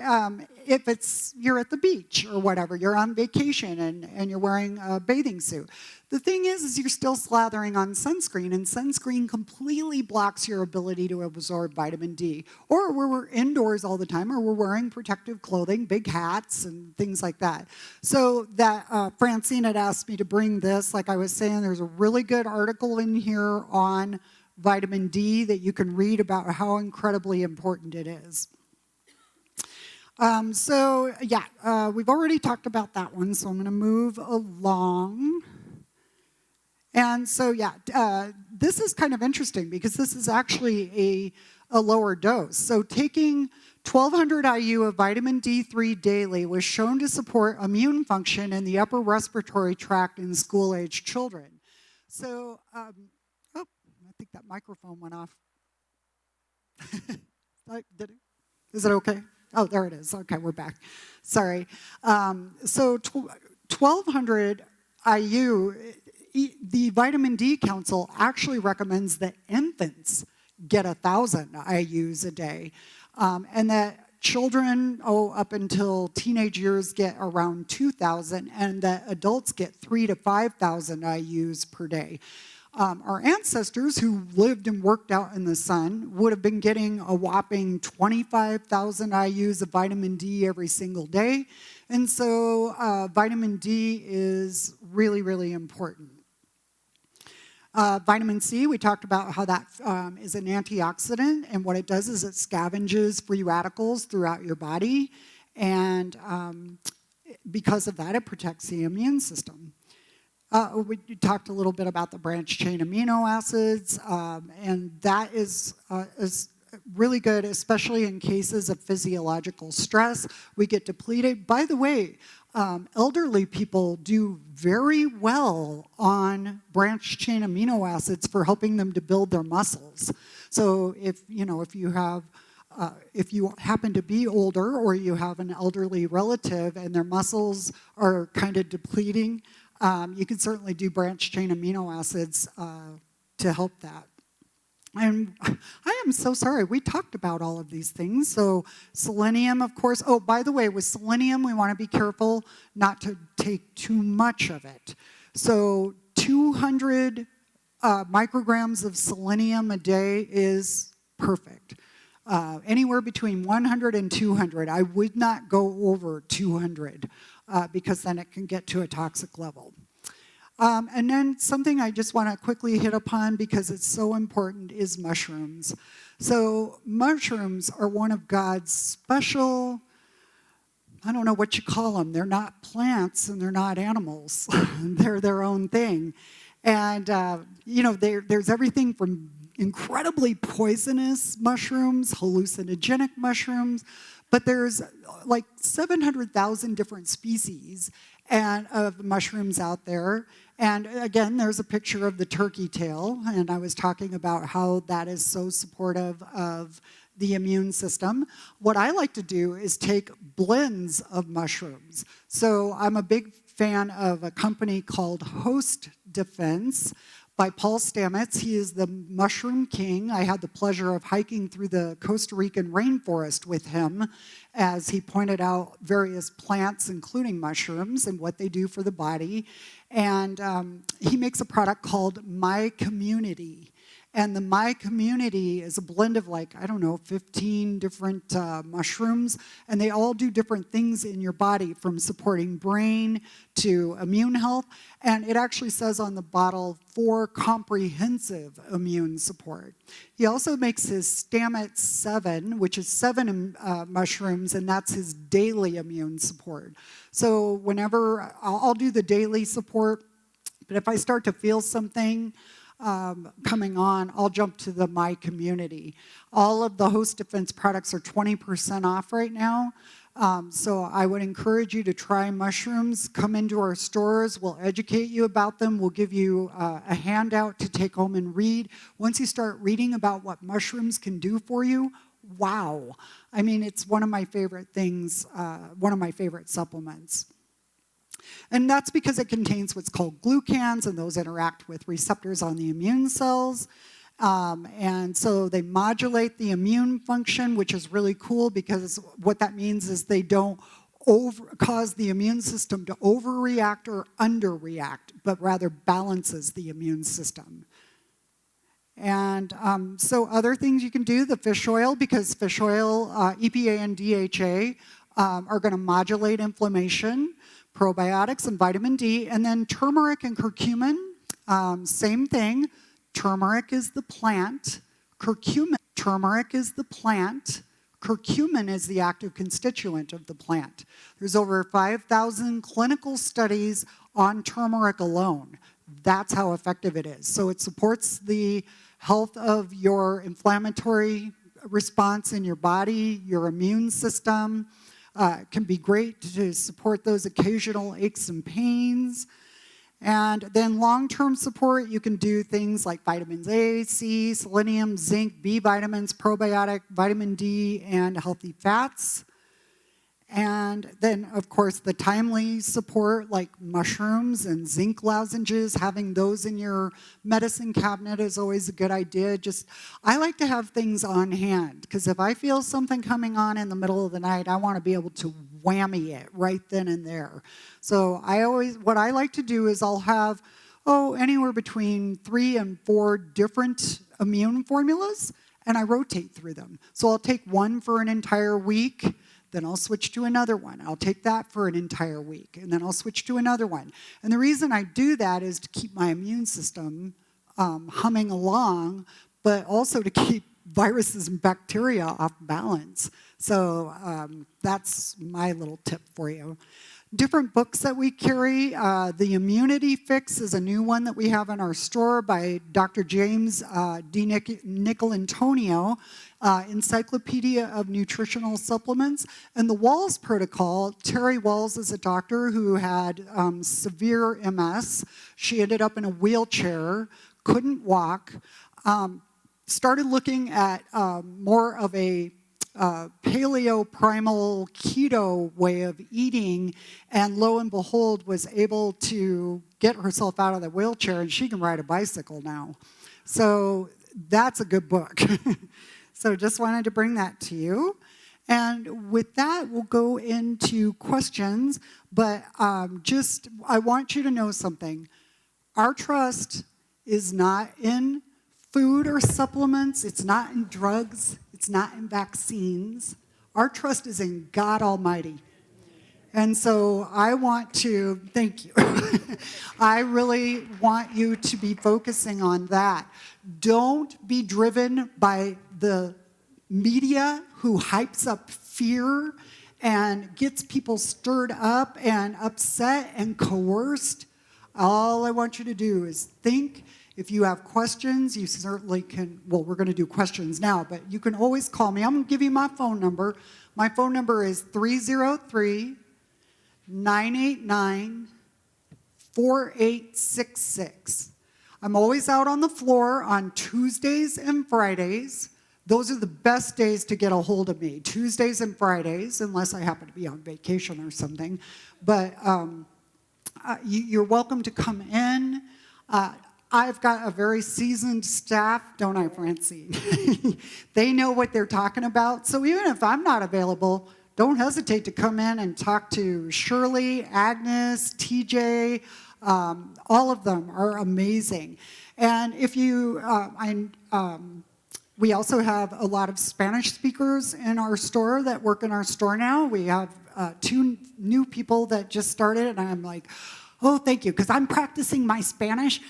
at the beach or whatever, you're on vacation and you're wearing a bathing suit. The thing is you're still slathering on sunscreen, and sunscreen completely blocks your ability to absorb vitamin D. Or we're indoors all the time, or we're wearing protective clothing, big hats, and things like that. So that Francine had asked me to bring this. Like I was saying, there's a really good article in here on vitamin D that you can read about how incredibly important it is. We've already talked about that one, so I'm going to move along. And so, this is kind of interesting because this is actually a lower dose. So taking 1,200 IU of vitamin D3 daily was shown to support immune function in the upper respiratory tract in school-age children. So, I think that microphone went off. Did it? Is it okay? Oh, there it is. Okay, we're back. Sorry. 1,200 IU, the Vitamin D Council actually recommends that infants get 1,000 IUs a day, and that children, up until teenage years, get around 2,000, and that adults get 3,000 to 5,000 IUs per day. Our ancestors who lived and worked out in the sun would have been getting a whopping 25,000 IUs of vitamin D every single day. And so vitamin D is really, really important. Vitamin C, we talked about how that is an antioxidant, and what it does is it scavenges free radicals throughout your body, and because of that, it protects the immune system. We talked a little bit about the branched-chain amino acids, and that is really good, especially in cases of physiological stress. We get depleted. By the way, elderly people do very well on branched-chain amino acids for helping them to build their muscles. So if you happen to be older, or you have an elderly relative and their muscles are kind of depleting, you can certainly do branched-chain amino acids to help that. And I am so sorry, we talked about all of these things. So selenium, of course. Oh, by the way, with selenium, we want to be careful not to take too much of it. So 200 micrograms of selenium a day is perfect. Anywhere between 100 and 200. I would not go over 200 because then it can get to a toxic level. And then something I just want to quickly hit upon because it's so important is mushrooms. So mushrooms are one of God's special, I don't know what you call them. They're not plants and they're not animals. They're their own thing. And, there's everything from incredibly poisonous mushrooms, hallucinogenic mushrooms, but there's like 700,000 different species of mushrooms out there. And again, there's a picture of the turkey tail, and I was talking about how that is so supportive of the immune system. What I like to do is take blends of mushrooms. So I'm a big fan of a company called Host Defense by Paul Stamets. He is the mushroom king. I had the pleasure of hiking through the Costa Rican rainforest with him as he pointed out various plants, including mushrooms, and what they do for the body. And he makes a product called My Community. And the My Community is a blend of 15 different mushrooms, and they all do different things in your body, from supporting brain to immune health. And it actually says on the bottle for comprehensive immune support. He also makes his Stamets 7, which is 7 mushrooms, and that's his daily immune support. So whenever I'll do the daily support, but if I start to feel something coming on, I'll jump to the My Community. All of the Host Defense products are 20% off right now. So I would encourage you to try mushrooms. Come into our stores. We'll educate you about them. We'll give you a handout to take home and read. Once you start reading about what mushrooms can do for you, wow. I mean, it's one of my favorite things, one of my favorite supplements. And that's because it contains what's called glucans, and those interact with receptors on the immune cells. And so they modulate the immune function, which is really cool because what that means is they don't cause the immune system to overreact or underreact, but rather balances the immune system. And so other things you can do, the fish oil, because fish oil, EPA and DHA are going to modulate inflammation, probiotics and vitamin D, and then turmeric and curcumin, same thing. Turmeric is the plant, turmeric is the plant, curcumin is the active constituent of the plant. There's over 5,000 clinical studies on turmeric alone. That's how effective it is. So it supports the health of your inflammatory response in your body, your immune system. It can be great to support those occasional aches and pains. And then long-term support, you can do things like vitamins A, C, selenium, zinc, B vitamins, probiotic, vitamin D, and healthy fats. And then, of course, the timely support like mushrooms and zinc lozenges, having those in your medicine cabinet is always a good idea. I like to have things on hand because if I feel something coming on in the middle of the night, I want to be able to whammy it right then and there. So what I like to do is I'll have, anywhere between 3 and 4 different immune formulas, and I rotate through them. So I'll take one for an entire week, then I'll switch to another one. I'll take that for an entire week, and then I'll switch to another one. And the reason I do that is to keep my immune system humming along, but also to keep viruses and bacteria off balance. So that's my little tip for you. Different books that we carry. The Immunity Fix is a new one that we have in our store by Dr. James D. Nicolantonio, Encyclopedia of Nutritional Supplements. And the Walls Protocol, Terry Walls is a doctor who had severe MS. She ended up in a wheelchair, couldn't walk, started looking at more of a paleo primal keto way of eating, and lo and behold was able to get herself out of the wheelchair, and she can ride a bicycle now. So that's a good book. So just wanted to bring that to you. And with that, we'll go into questions, but I want you to know something. Our trust is not in food or supplements, it's not in drugs, it's not in vaccines. Our trust is in God Almighty. And so I want to thank you. I really want you to be focusing on that. Don't be driven by the media who hypes up fear and gets people stirred up and upset and coerced. All I want you to do is think. If you have questions, you certainly can, well, we're going to do questions now, but you can always call me. I'm going to give you my phone number. My phone number is 303-989-4866. I'm always out on the floor on Tuesdays and Fridays. Those are the best days to get a hold of me, Tuesdays and Fridays, unless I happen to be on vacation or something. But you're welcome to come in. I've got a very seasoned staff, don't I, Francine? They know what they're talking about. So even if I'm not available, don't hesitate to come in and talk to Shirley, Agnes, TJ. All of them are amazing. And if you, we also have a lot of Spanish speakers in our store that work in our store now. We have 2 new people that just started, and I'm like, oh, thank you, because I'm practicing my Spanish.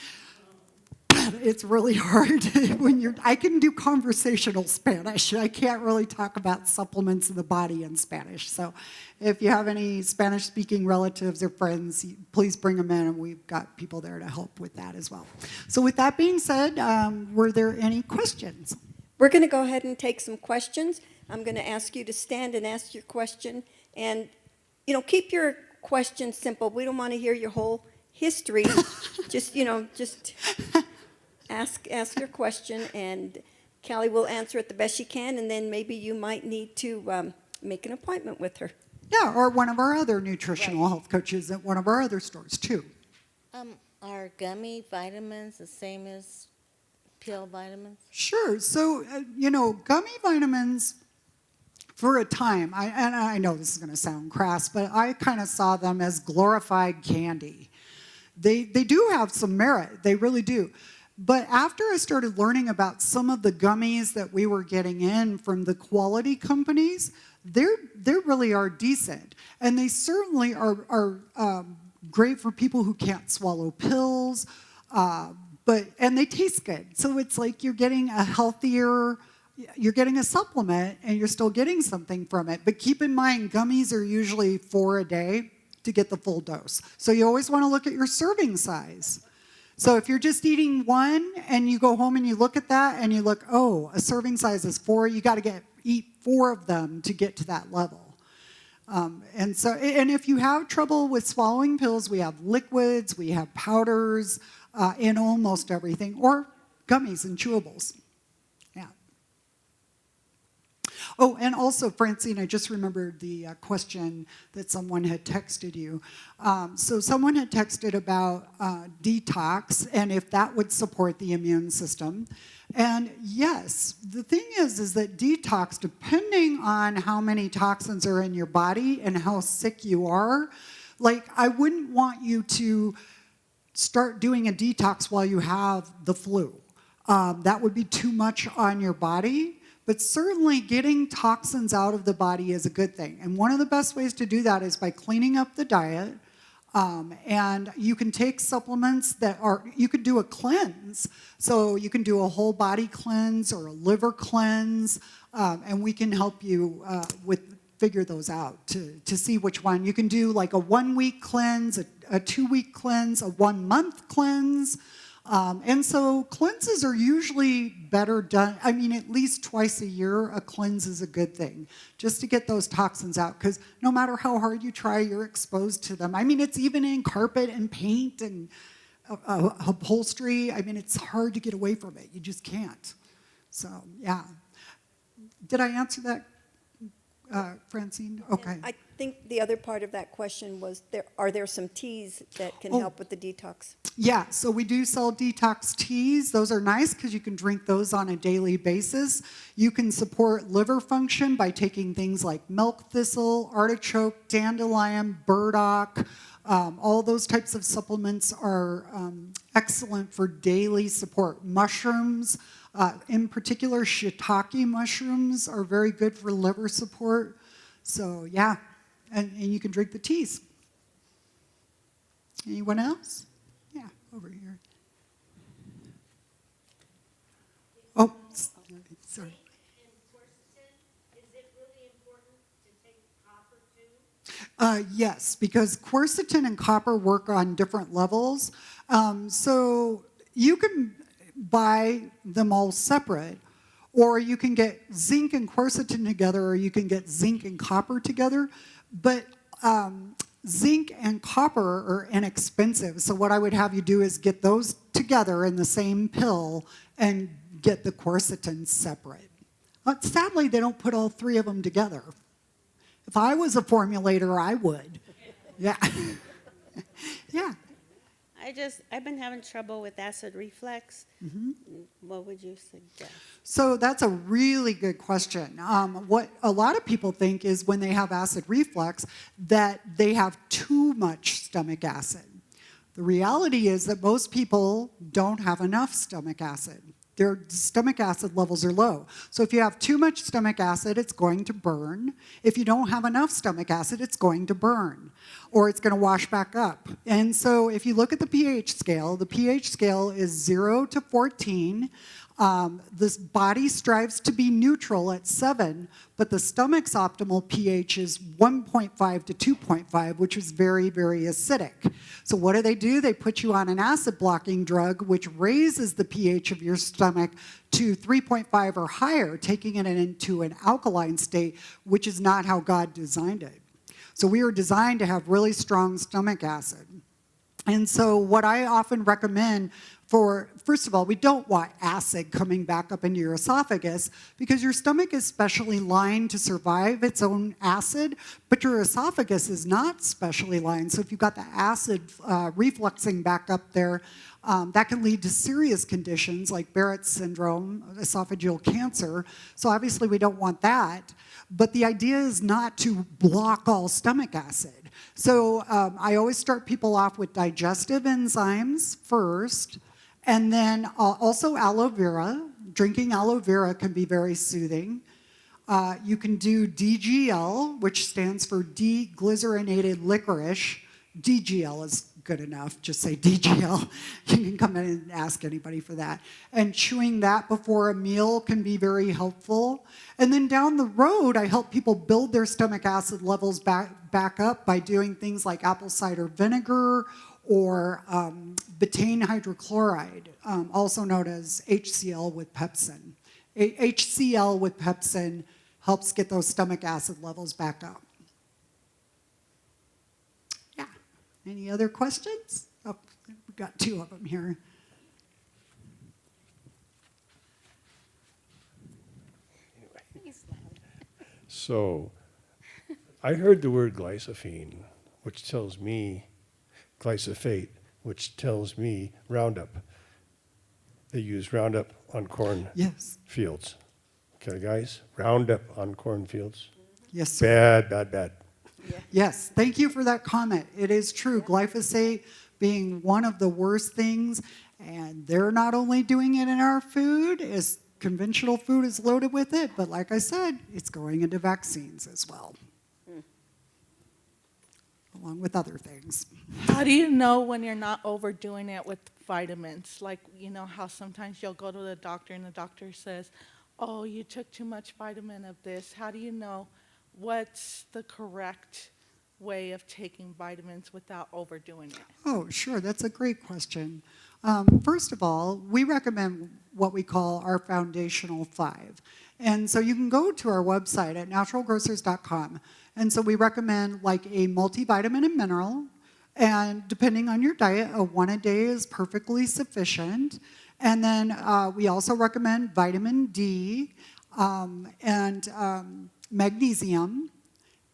It's really hard when I can do conversational Spanish. I can't really talk about supplements in the body in Spanish. So if you have any Spanish-speaking relatives or friends, please bring them in, and we've got people there to help with that as well. So with that being said, were there any questions? We're going to go ahead and take some questions. I'm going to ask you to stand and ask your question. And, keep your question simple. We don't want to hear your whole history. just ask your question, and Callie will answer it the best she can, and then maybe you might need to make an appointment with her. Yeah, or one of our other nutritional health coaches at one of our other stores, too. Are gummy vitamins the same as pill vitamins? Sure. So, gummy vitamins, for a time, and I know this is going to sound crass, but I kind of saw them as glorified candy. They do have some merit. They really do. But after I started learning about some of the gummies that we were getting in from the quality companies, they really are decent. And they certainly are great for people who can't swallow pills, and they taste good. So it's like you're getting a supplement and you're still getting something from it. But keep in mind, gummies are usually 4 a day to get the full dose. So you always want to look at your serving size. So if you're just eating one and you go home and you look at that and you look, oh, a serving size is 4, you got to eat 4 of them to get to that level. And if you have trouble with swallowing pills, we have liquids, we have powders in almost everything, or gummies and chewables. Yeah. Oh, and also, Francine, I just remembered the question that someone had texted you. So someone had texted about detox and if that would support the immune system. And yes, the thing is that detox, depending on how many toxins are in your body and how sick you are, like I wouldn't want you to start doing a detox while you have the flu. That would be too much on your body. But certainly getting toxins out of the body is a good thing. And one of the best ways to do that is by cleaning up the diet. And you can take supplements you could do a cleanse. So you can do a whole body cleanse or a liver cleanse. And we can help you figure those out to see which one. You can do like a 1-week cleanse, a 2-week cleanse, a 1-month cleanse. And so cleanses are usually better done. I mean, at least twice a year, a cleanse is a good thing, just to get those toxins out. Because no matter how hard you try, you're exposed to them. I mean, it's even in carpet and paint and upholstery. I mean, it's hard to get away from it. You just can't. So, yeah. Did I answer that, Francine? Okay. I think the other part of that question was, are there some teas that can help with the detox? Yeah, so we do sell detox teas. Those are nice because you can drink those on a daily basis. You can support liver function by taking things like milk thistle, artichoke, dandelion, burdock. All those types of supplements are excellent for daily support. Mushrooms, in particular shiitake mushrooms, are very good for liver support. So yeah, and you can drink the teas. Anyone else? Yeah, over here. Oh, sorry. Yes, because quercetin and copper work on different levels. So you can buy them all separate, or you can get zinc and quercetin together, or you can get zinc and copper together. But zinc and copper are inexpensive. So what I would have you do is get those together in the same pill and get the quercetin separate. But sadly, they don't put all 3 of them together. If I was a formulator, I would. Yeah. Yeah. I've been having trouble with acid reflux. Mm-hmm. What would you suggest? So that's a really good question. What a lot of people think is when they have acid reflux that they have too much stomach acid. The reality is that most people don't have enough stomach acid. Their stomach acid levels are low. So if you have too much stomach acid, it's going to burn. If you don't have enough stomach acid, it's going to burn, or it's going to wash back up. And so if you look at the pH scale is 0 to 14. This body strives to be neutral at 7, but the stomach's optimal pH is 1.5 to 2.5, which is very, very acidic. So what do? They put you on an acid-blocking drug, which raises the pH of your stomach to 3.5 or higher, taking it into an alkaline state, which is not how God designed it. So we were designed to have really strong stomach acid. And so what I often recommend for, first of all, we don't want acid coming back up into your esophagus because your stomach is specially lined to survive its own acid, but your esophagus is not specially lined. So if you've got the acid refluxing back up there, that can lead to serious conditions like Barrett's syndrome, esophageal cancer. So obviously we don't want that. But the idea is not to block all stomach acid. So I always start people off with digestive enzymes first, and then also aloe vera. Drinking aloe vera can be very soothing. You can do DGL, which stands for deglycerinated licorice. DGL is good enough, just say DGL. You can come in and ask anybody for that. And chewing that before a meal can be very helpful. And then down the road, I help people build their stomach acid levels back up by doing things like apple cider vinegar or betaine hydrochloride, also known as HCl with pepsin. HCl with pepsin helps get those stomach acid levels back up. Any other questions? Oh, we've got two of them here. So, I heard the word glyphosate, which tells me glyphosate, which tells me Roundup. They use Roundup on corn fields. Okay, guys? Roundup on corn fields. Yes, sir. Bad. Yeah. Yes, thank you for that comment. It is true. Glyphosate being one of the worst things, and they're not only doing it in our food, as conventional food is loaded with it, but like I said, it's going into vaccines as well, along with other things. How do you know when you're not overdoing it with vitamins? Like, you know how sometimes you'll go to the doctor and the doctor says, oh, you took too much vitamin of this. How do you know what's the correct way of taking vitamins without overdoing it? Oh, sure. That's a great question. First of all, we recommend what we call our foundational 5. And so you can go to our website at naturalgrocers.com. And so we recommend like a multivitamin and mineral. And depending on your diet, a 1 a day is perfectly sufficient. And then we also recommend vitamin D and magnesium,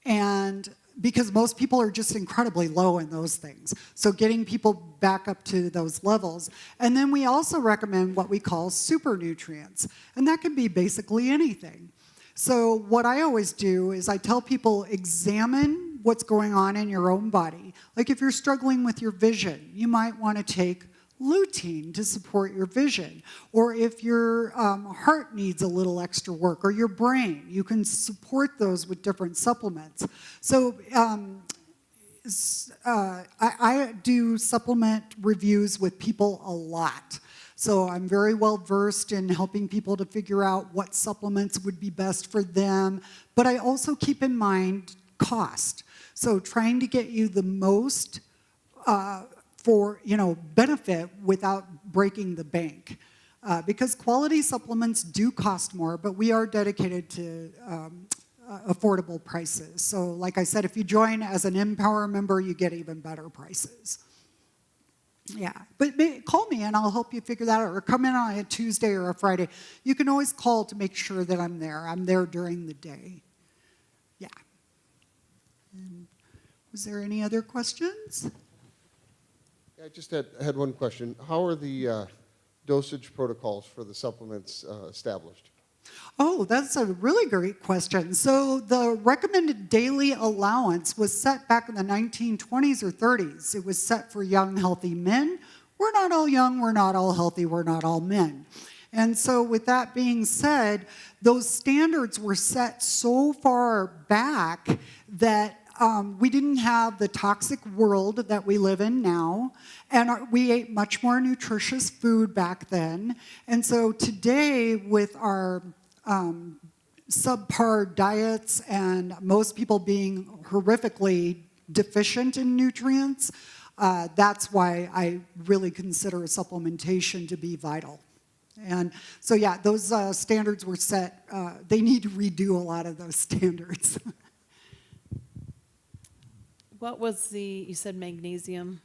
and because most people are just incredibly low in those things. So getting people back up to those levels. And then we also recommend what we call super nutrients, and that can be basically anything. So what I always do is I tell people examine what's going on in your own body. Like if you're struggling with your vision, you might want to take lutein to support your vision. Or if your heart needs a little extra work, or your brain, you can support those with different supplements. So I do supplement reviews with people a lot. So I'm very well versed in helping people to figure out what supplements would be best for them. But I also keep in mind cost. So trying to get you the most for benefit without breaking the bank. Because quality supplements do cost more, but we are dedicated to affordable prices. So like I said, if you join as an Empower member, you get even better prices. Yeah, but call me and I'll help you figure that out, or come in on a Tuesday or a Friday. You can always call to make sure that I'm there. I'm there during the day. Yeah. And was there any other questions? I just had one question. How are the dosage protocols for the supplements established? Oh, that's a really great question. So the recommended daily allowance was set back in the 1920s or 30s. It was set for young, healthy men. We're not all young, we're not all healthy, we're not all men. And so with that being said, those standards were set so far back that we didn't have the toxic world that we live in now, and we ate much more nutritious food back then. And so today, with our subpar diets and most people being horrifically deficient in nutrients, that's why I really consider supplementation to be vital. And so yeah, those standards were set. They need to redo a lot of those standards. What was you said magnesium,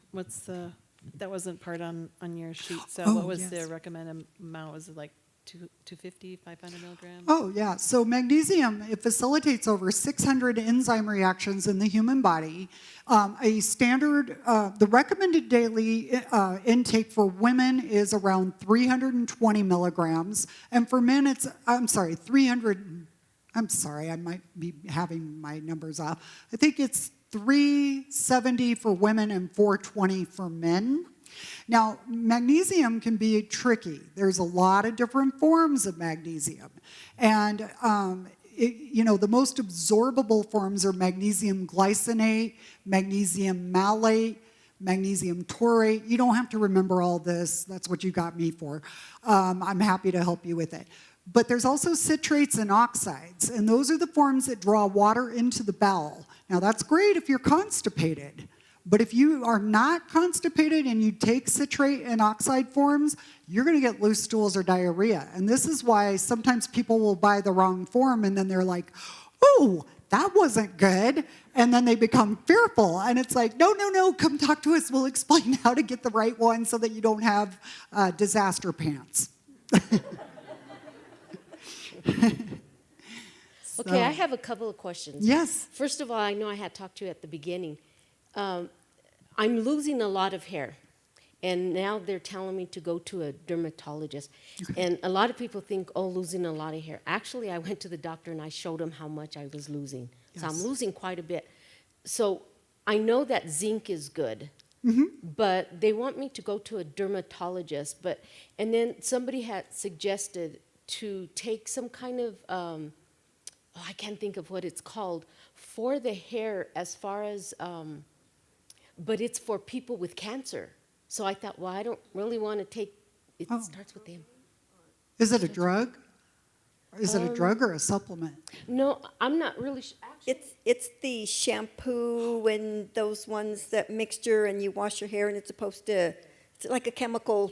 that wasn't part on your sheet, so Oh, what was yes. the recommended amount? Was it like 250, 500 milligrams? Oh, yeah. So magnesium, it facilitates over 600 enzyme reactions in the human body. A standard, the recommended daily intake for women is around 320 milligrams. And for men, it's, 300, I might be having my numbers off. I think it's 370 for women and 420 for men. Now, magnesium can be tricky. There's a lot of different forms of magnesium. And, the most absorbable forms are magnesium glycinate, magnesium malate, magnesium taurate. You don't have to remember all this. That's what you got me for. I'm happy to help you with it. But there's also citrates and oxides, and those are the forms that draw water into the bowel. Now, that's great if you're constipated. But if you are not constipated and you take citrate and oxide forms, you're going to get loose stools or diarrhea. And this is why sometimes people will buy the wrong form and then they're like, oh, that wasn't good. And then they become fearful. And it's like, no, come talk to us. We'll explain how to get the right one so that you don't have disaster pants. Okay, I have a couple of questions. Yes. First of all, I know I had talked to you at the beginning. I'm losing a lot of hair, and now they're telling me to go to a dermatologist. And a lot of people think, oh, losing a lot of hair. Actually, I went to the doctor and I showed him how much I was losing. So I'm losing quite a bit. So I know that zinc is good, but they want me to go to a dermatologist. And then somebody had suggested to take some kind of, I can't think of what it's called, for the hair as far as, but it's for people with cancer. So I thought, well, I don't really want to take, it starts with M. Is it a drug? Is it a drug or a supplement? No, I'm not really sure. It's the shampoo and those ones, that mixture, and you wash your hair, and it's supposed to, it's like a chemical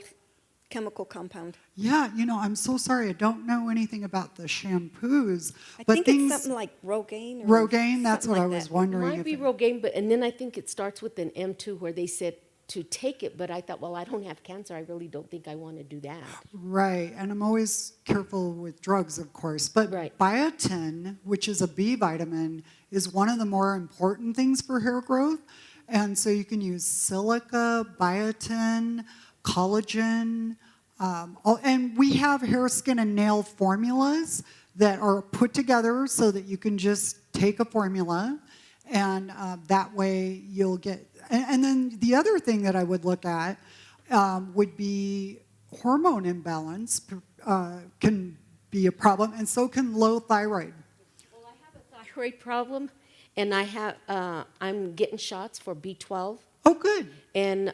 compound. Yeah, I'm so sorry. I don't know anything about the shampoos. I but think things, it's something like Rogaine. Or Rogaine, that's what something I like was that. wondering. Might be Rogaine, and then I think it starts with an M too, where they said to take it, but I thought, well, I don't have cancer. I really don't think I want to do that. Right, and I'm always careful with drugs, of course. But biotin, which is a B vitamin, is one of the more important things for hair growth. And so you can use silica, biotin, collagen, and we have hair, skin, and nail formulas that are put together so that you can just take a formula, and that way you'll get. And then the other thing that I would look at would be hormone imbalance can be a problem, and so can low thyroid. Well, I have a thyroid problem, and I'm getting shots for B12. Oh, good. And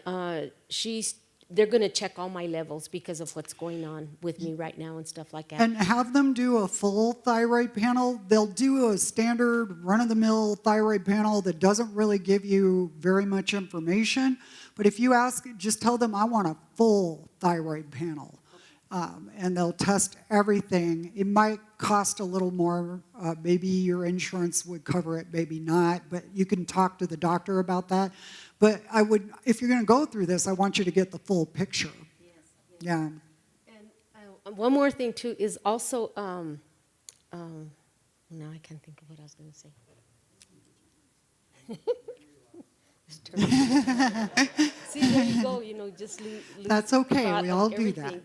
they're going to check all my levels because of what's going on with me right now and stuff like that. And have them do a full thyroid panel. They'll do a standard run-of-the-mill thyroid panel that doesn't really give you very much information. But if you ask, just tell them, I want a full thyroid panel. And they'll test everything. It might cost a little more. Maybe your insurance would cover it, maybe not. But you can talk to the doctor about that. But if you're going to go through this, I want you to get the full picture. Yes. Yeah. And one more thing, too, is also, now I can't think of what I was going to say. See, there you go, just lose That's okay, thought we of all do everything. that.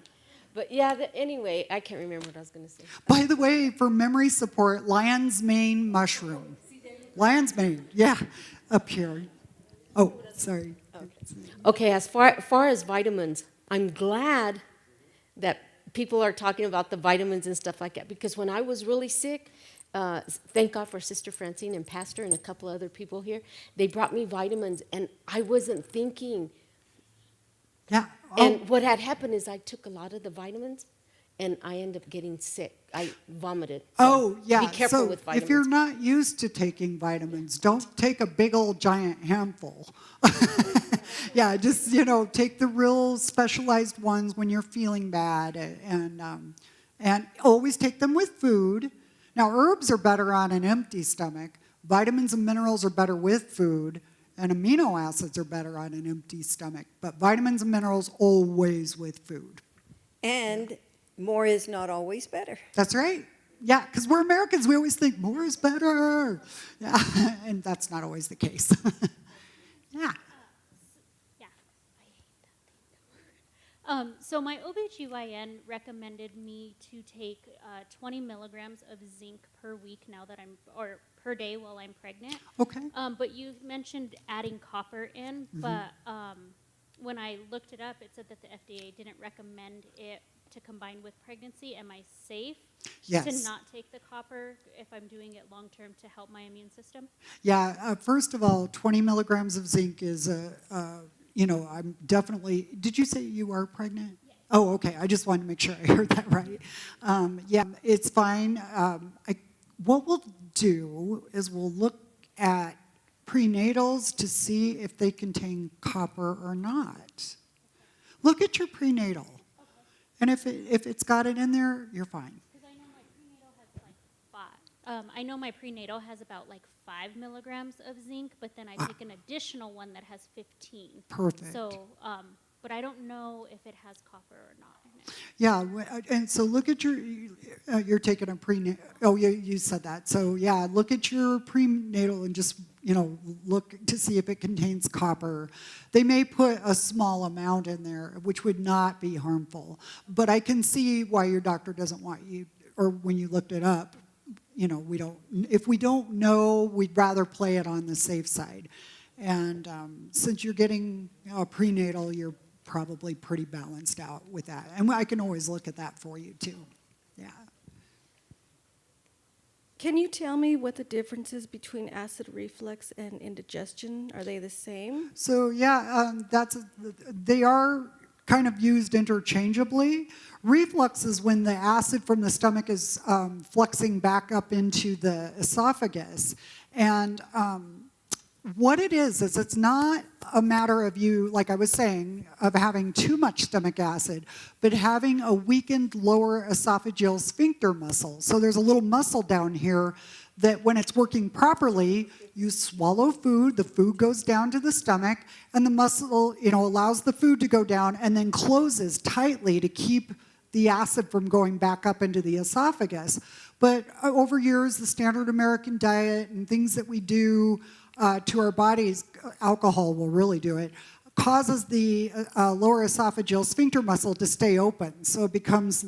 But yeah, anyway, I can't remember what I was going to say. By the way, for memory support, lion's mane mushroom. Lion's mane, yeah, up here. Oh, sorry. Okay, as far as vitamins, I'm glad that people are talking about the vitamins and stuff like that, because when I was really sick, thank God for Sister Francine and Pastor and a couple other people here, they brought me vitamins, and I wasn't thinking. Yeah. And what had happened is I took a lot of the vitamins, and I ended up getting sick. I vomited. So yeah. Be careful So with vitamins. if you're not used to taking vitamins, don't take a big old giant handful. Yeah, just, take the real specialized ones when you're feeling bad, and always take them with food. Now, herbs are better on an empty stomach. Vitamins and minerals are better with food. and amino acids are better on an empty stomach. But vitamins and minerals always with food. And more is not always better. That's right. Yeah, because we're Americans. We always think more is better. Yeah, and that's not always the case. Yeah. Yeah. So my OBGYN recommended me to take 20 milligrams of zinc per week now that or per day while I'm pregnant. Okay. But you mentioned adding copper in, but when I looked it up, it said that the FDA didn't recommend it to combine with pregnancy. Am I safe Yes. to not take the copper if I'm doing it long term to help my immune system? Yeah, first of all, 20 milligrams of zinc is I'm definitely, did you say you are pregnant? Yes. Oh, okay, I just wanted to make sure I heard that right. Yeah, it's fine. What we'll do is we'll look at prenatals to see if they contain copper or not. Look at your prenatal. And if it's got it in there, you're fine. Because I know my prenatal has like 5. I know my prenatal has about like 5 milligrams of zinc, but then I take an additional one that has 15. Perfect. So, but I don't know if it has copper or not in it. Yeah, and so look at you're taking a prenatal, oh, you said that. So yeah, look at your prenatal and just, look to see if it contains copper. They may put a small amount in there, which would not be harmful. But I can see why your doctor doesn't want you, or when you looked it up, if we don't know, we'd rather play it on the safe side. And since you're getting a prenatal, you're probably pretty balanced out with that. And I can always look at that for you too. Yeah. Can you tell me what the difference is between acid reflux and indigestion? Are they the same? So yeah, they are kind of used interchangeably. Reflux is when the acid from the stomach is fluxing back up into the esophagus. And what it is it's not a matter of you, like I was saying, of having too much stomach acid, but having a weakened lower esophageal sphincter muscle. So there's a little muscle down here that when it's working properly, you swallow food, the food goes down to the stomach, and the muscle, allows the food to go down and then closes tightly to keep the acid from going back up into the esophagus. But over years, the standard American diet and things that we do to our bodies, alcohol will really do it, causes the lower esophageal sphincter muscle to stay open. So it becomes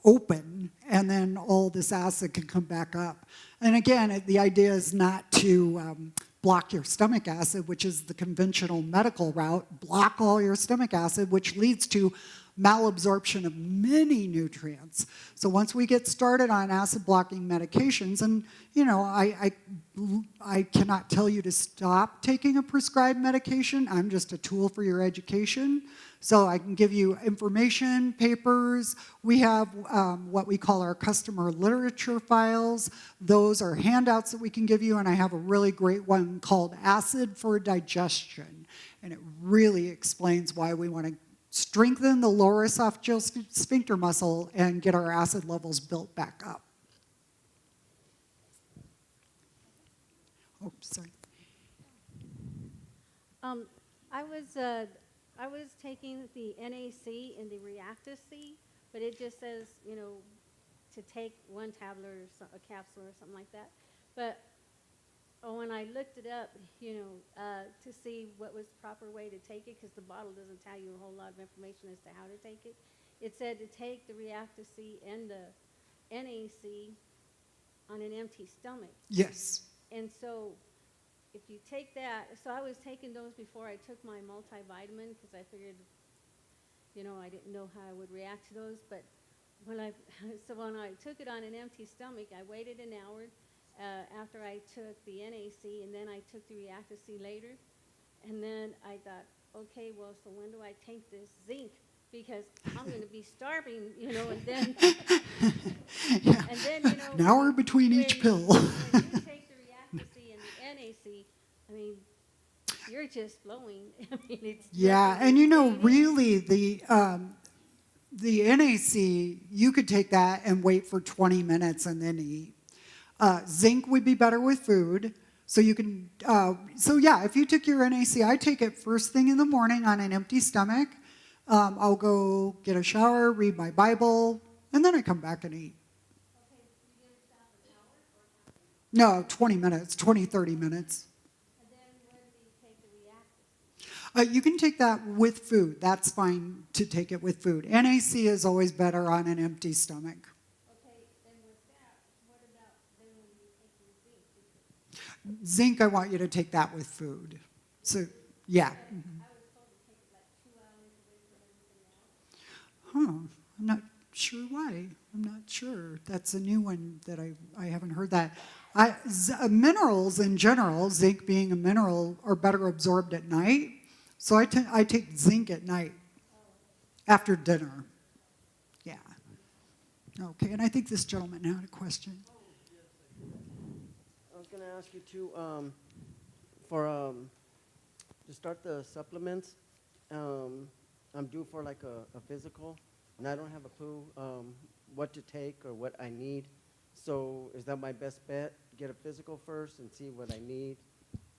open, and then all this acid can come back up. And again, the idea is not to block your stomach acid, which is the conventional medical route, block all your stomach acid, which leads to malabsorption of many nutrients. So once we get started on acid blocking medications, and I cannot tell you to stop taking a prescribed medication. I'm just a tool for your education. So I can give you information, papers. We have what we call our customer literature files. Those are handouts that we can give you, and I have a really great one called Acid for Digestion. And it really explains why we want to strengthen the lower esophageal sphincter muscle and get our acid levels built back up. Oh, sorry. I was taking the NAC and the Reactive C, but it just says, to take one tablet or a capsule or something like that. But when I looked it up, to see what was the proper way to take it, because the bottle doesn't tell you a whole lot of information as to how to take it, it said to take the Reactive C and the NAC on an empty stomach. Yes. And so if you take that, so I was taking those before I took my multivitamin, because I figured, I didn't know how I would react to those. But when I took it on an empty stomach, I waited an hour after I took the NAC, and then I took the Reactive C later. And then I thought, okay, well, so when do I take this zinc? Because I'm going to be starving, and then, Yeah. and then, An hour between each pill. When you take the Reactive C and the NAC, I mean, you're just flowing. I mean, it's Yeah, and really the NAC, you could take that and wait for 20 minutes and then eat. Zinc would be better with food. So you can, so yeah, if you took your NAC, I take it first thing in the morning on an empty stomach. I'll go get a shower, read my Bible, and then I come back and eat. No, 20 minutes, 20, 30 minutes. And then when do you take the reactive? You can take that with food. That's fine to take it with food. NAC is always better on an empty stomach. Okay, then with that, what about then when you take your zinc? Zinc, I want you to take that with food. So, yeah. I was told to take it like 2 hours away from everything else. I'm not sure why. I'm not sure. That's a new one that I haven't heard that. Minerals in general, zinc being a mineral, are better absorbed at night. So I take zinc at night after dinner. Yeah. Okay, and I think this gentleman had a question. I was going to ask you too, to start the supplements, I'm due for like a physical, and I don't have a clue what to take or what I need. So is that my best bet? Get a physical first and see what I need?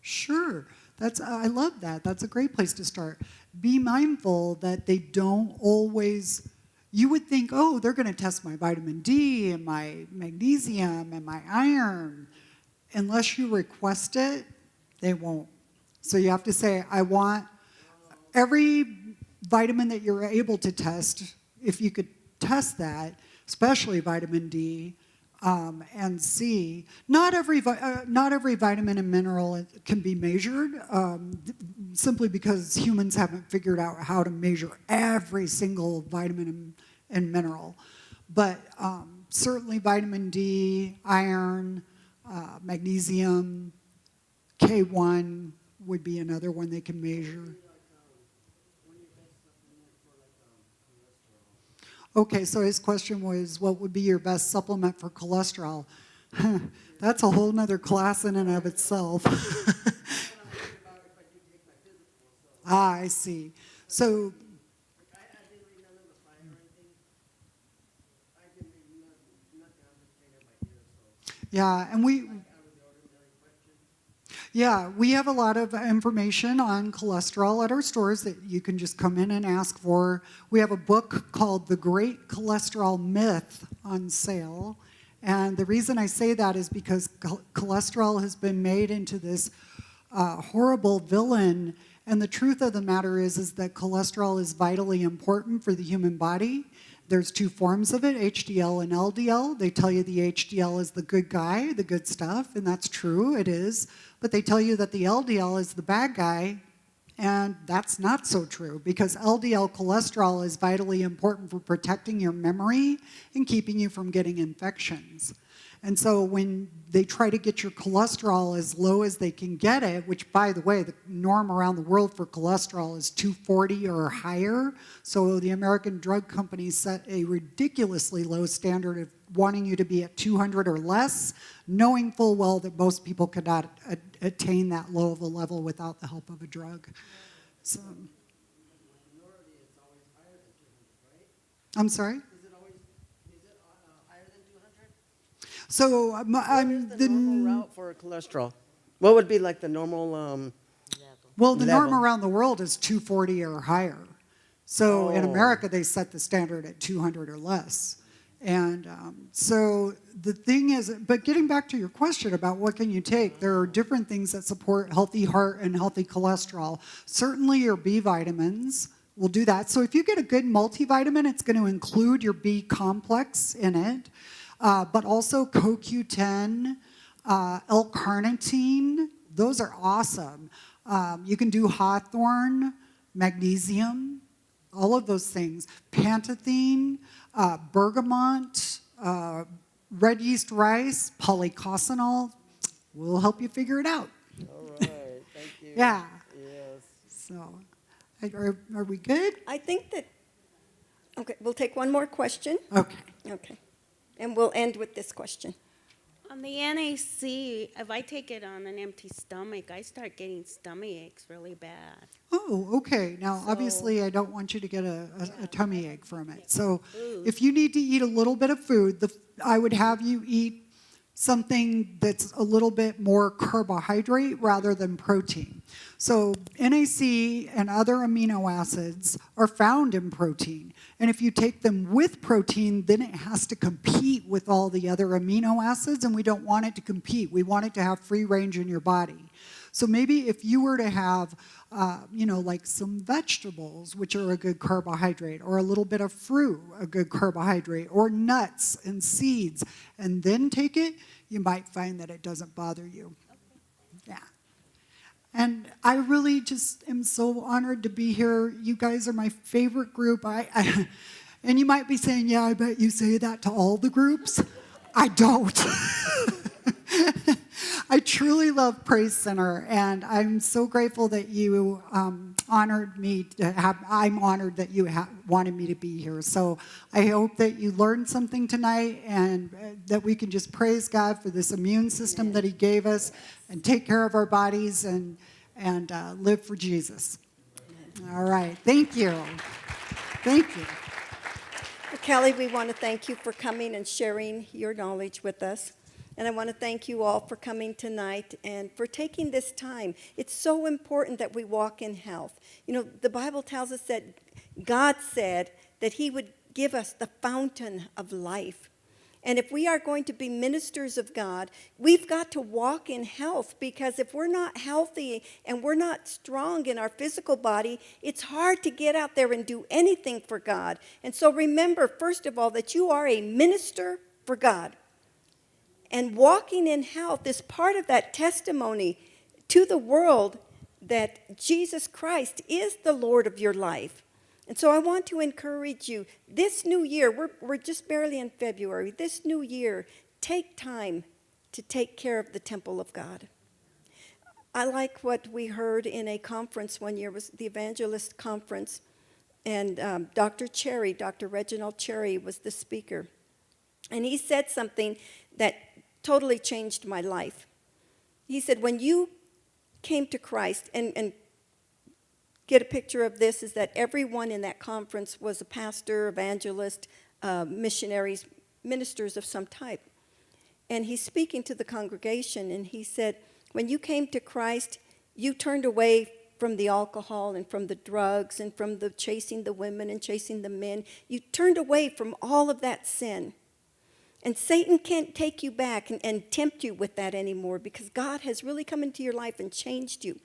Sure. I love that. That's a great place to start. Be mindful that they don't always, you would think, oh, they're going to test my vitamin D and my magnesium and my iron. Unless you request it, they won't. So you have to say, I want every vitamin that you're able to test, if you could test that, especially vitamin D, and C. Not every vitamin and mineral can be measured, simply because humans haven't figured out how to measure every single vitamin and mineral. But certainly vitamin D, iron, magnesium, K1 would be another one they can measure. Okay, so his question was, what would be your best supplement for cholesterol? That's a whole nother class in and of itself. I see. So, yeah, and we have a lot of information on cholesterol at our stores that you can just come in and ask for. We have a book called The Great Cholesterol Myth on sale. And the reason I say that is because cholesterol has been made into this horrible villain. And the truth of the matter is that cholesterol is vitally important for the human body. There's two forms of it, HDL and LDL. They tell you the HDL is the good guy, the good stuff, and that's true, it is. But they tell you that the LDL is the bad guy, and that's not so true, because LDL cholesterol is vitally important for protecting your memory and keeping you from getting infections. And so when they try to get your cholesterol as low as they can get it, which, by the way, the norm around the world for cholesterol is 240 or higher. So the American drug companies set a ridiculously low standard of wanting you to be at 200 or less, knowing full well that most people could not attain that low of a level without the help of a drug. So, I'm sorry? So I'm the normal route for cholesterol? What would be like the normal well, the norm level? around the world is 240 or higher. So in America, they set the standard at 200 or less. And so the thing is, but getting back to your question about what can you take, there are different things that support healthy heart and healthy cholesterol. Certainly your B vitamins will do that. So if you get a good multivitamin, it's going to include your B complex in it. But also CoQ10, L-carnitine, those are awesome. You can do hawthorn, magnesium, all of those things. Pantethine, bergamot, red yeast rice, polycosanol. We'll help you figure it out. All right, thank you. Yeah. Yes. So, are we good? I think that, okay, we'll take one more question. Okay. Okay. And we'll end with this question. On the NAC, if I take it on an empty stomach, I start getting stomach aches really bad. Oh, okay. Now, obviously, I don't want you to get a tummy ache from it. So if you need to eat a little bit of food, I would have you eat something that's a little bit more carbohydrate rather than protein. So NAC and other amino acids are found in protein. And if you take them with protein, then it has to compete with all the other amino acids, and we don't want it to compete. We want it to have free range in your body. So maybe if you were to have, like some vegetables, which are a good carbohydrate, or a little bit of fruit, a good carbohydrate, or nuts and seeds, and then take it, you might find that it doesn't bother you. Yeah. And I really just am so honored to be here. You guys are my favorite group. And you might be saying, yeah, I bet you say that to all the groups. I don't. I truly love Praise Center, and I'm so grateful that you honored me to have. I'm honored that you wanted me to be here. So I hope that you learned something tonight, and that we can just praise God for this immune system that He gave us, and take care of our bodies, and live for Jesus. All right, thank you. Thank you. Well, Kelly, we want to thank you for coming and sharing your knowledge with us. And I want to thank you all for coming tonight and for taking this time. It's so important that we walk in health. You know, the Bible tells us that God said that He would give us the fountain of life. And if we are going to be ministers of God, we've got to walk in health, because if we're not healthy and we're not strong in our physical body, it's hard to get out there and do anything for God. And so remember, first of all, that you are a minister for God. And walking in health is part of that testimony to the world that Jesus Christ is the Lord of your life. And so I want to encourage you, this new year, we're just barely in February, this new year, take time to take care of the temple of God. I like what we heard in a conference one year, was the evangelist conference, and Dr. Reginald Cherry was the speaker. And he said something that totally changed my life. He said, when you came to Christ, and get a picture of this, is that everyone in that conference was a pastor, evangelist, missionaries, ministers of some type. And he's speaking to the congregation, and he said, when you came to Christ, you turned away from the alcohol and from the drugs and from the chasing the women and chasing the men. You turned away from all of that sin. And Satan can't take you back and tempt you with that anymore, because God has really come into your life and changed you.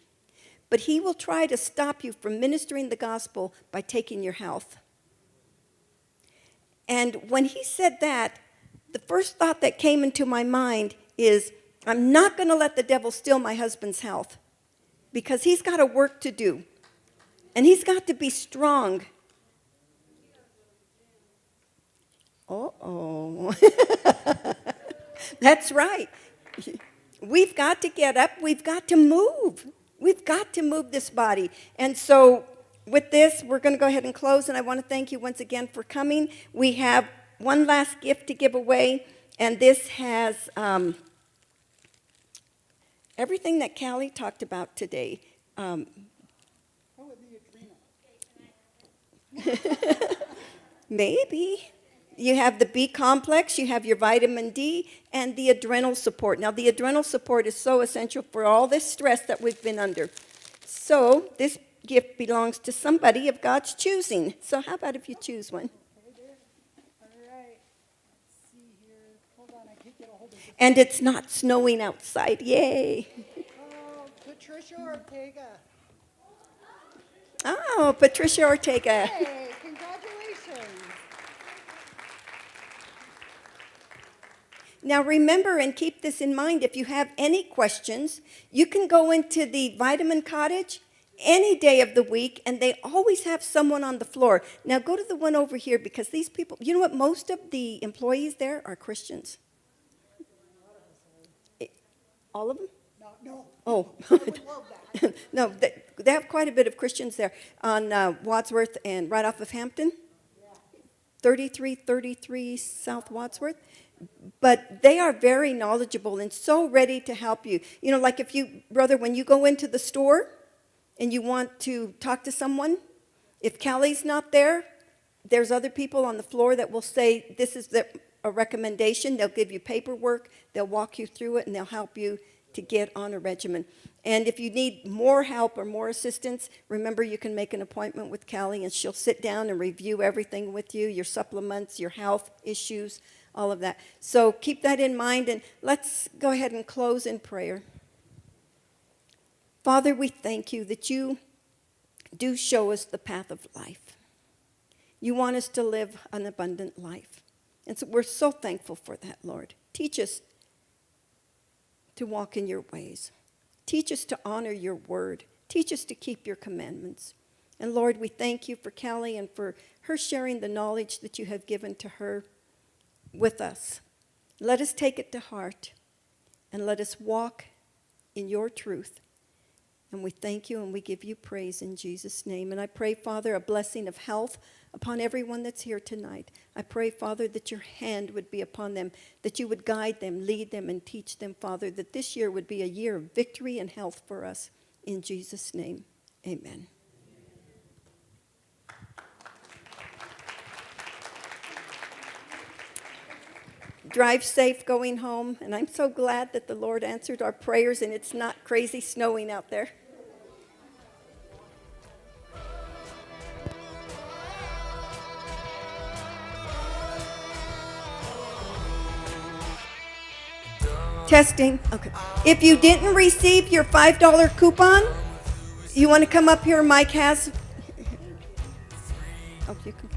But he will try to stop you from ministering the gospel by taking your health. And when he said that, the first thought that came into my mind is, I'm not going to let the devil steal my husband's health, because he's got a work to do. And he's got to be strong. Uh-oh. That's right. We've got to get up. We've got to move. We've got to move this body. And so with this, we're going to go ahead and close. And I want to thank you once again for coming. We have one last gift to give away. And this has everything that Callie talked about today. Maybe. You have the B complex, you have your vitamin D, and the adrenal support. Now, the adrenal support is so essential for all this stress that we've been under. So, this gift belongs to somebody of God's choosing. So, how about if you choose one? All right. Let's see here. Hold on, I can't get a hold of this. And it's not snowing outside. Yay. Oh, Patricia Ortega. Oh, Patricia Ortega. Hey, congratulations. Now remember, and keep this in mind, if you have any questions, you can go into the Vitamin Cottage any day of the week, and they always have someone on the floor. Now go to the one over here, because these people, you know what, most of the employees there are Christians. All of them? No. Oh. I would love that. No, they have quite a bit of Christians there on Wadsworth and right off of Hampton. 3333 South Wadsworth. But they are very knowledgeable and so ready to help you. You know, like if you, brother, when you go into the store and you want to talk to someone, if Callie's not there, there's other people on the floor that will say, this is a recommendation. They'll give you paperwork. They'll walk you through it, and they'll help you to get on a regimen. And if you need more help or more assistance, remember you can make an appointment with Callie, and she'll sit down and review everything with you, your supplements, your health issues, all of that. So keep that in mind, and let's go ahead and close in prayer. Father, we thank you that you do show us the path of life. You want us to live an abundant life. And so we're so thankful for that, Lord. Teach us to walk in your ways. Teach us to honor your word. Teach us to keep your commandments. And Lord, we thank you for Callie and for her sharing the knowledge that you have given to her with us. Let us take it to heart and let us walk in your truth. And we thank you and we give you praise in Jesus' name. And I pray, Father, a blessing of health upon everyone that's here tonight. I pray, Father, that your hand would be upon them, that you would guide them, lead them, and teach them, Father, that this year would be a year of victory and health for us. In Jesus' name, amen. Drive safe going home, and I'm so glad that the Lord answered our prayers and it's not crazy snowing out there. Testing. Okay. If you didn't receive your $5 coupon, you want to come up here? Mike has. Oh, you can.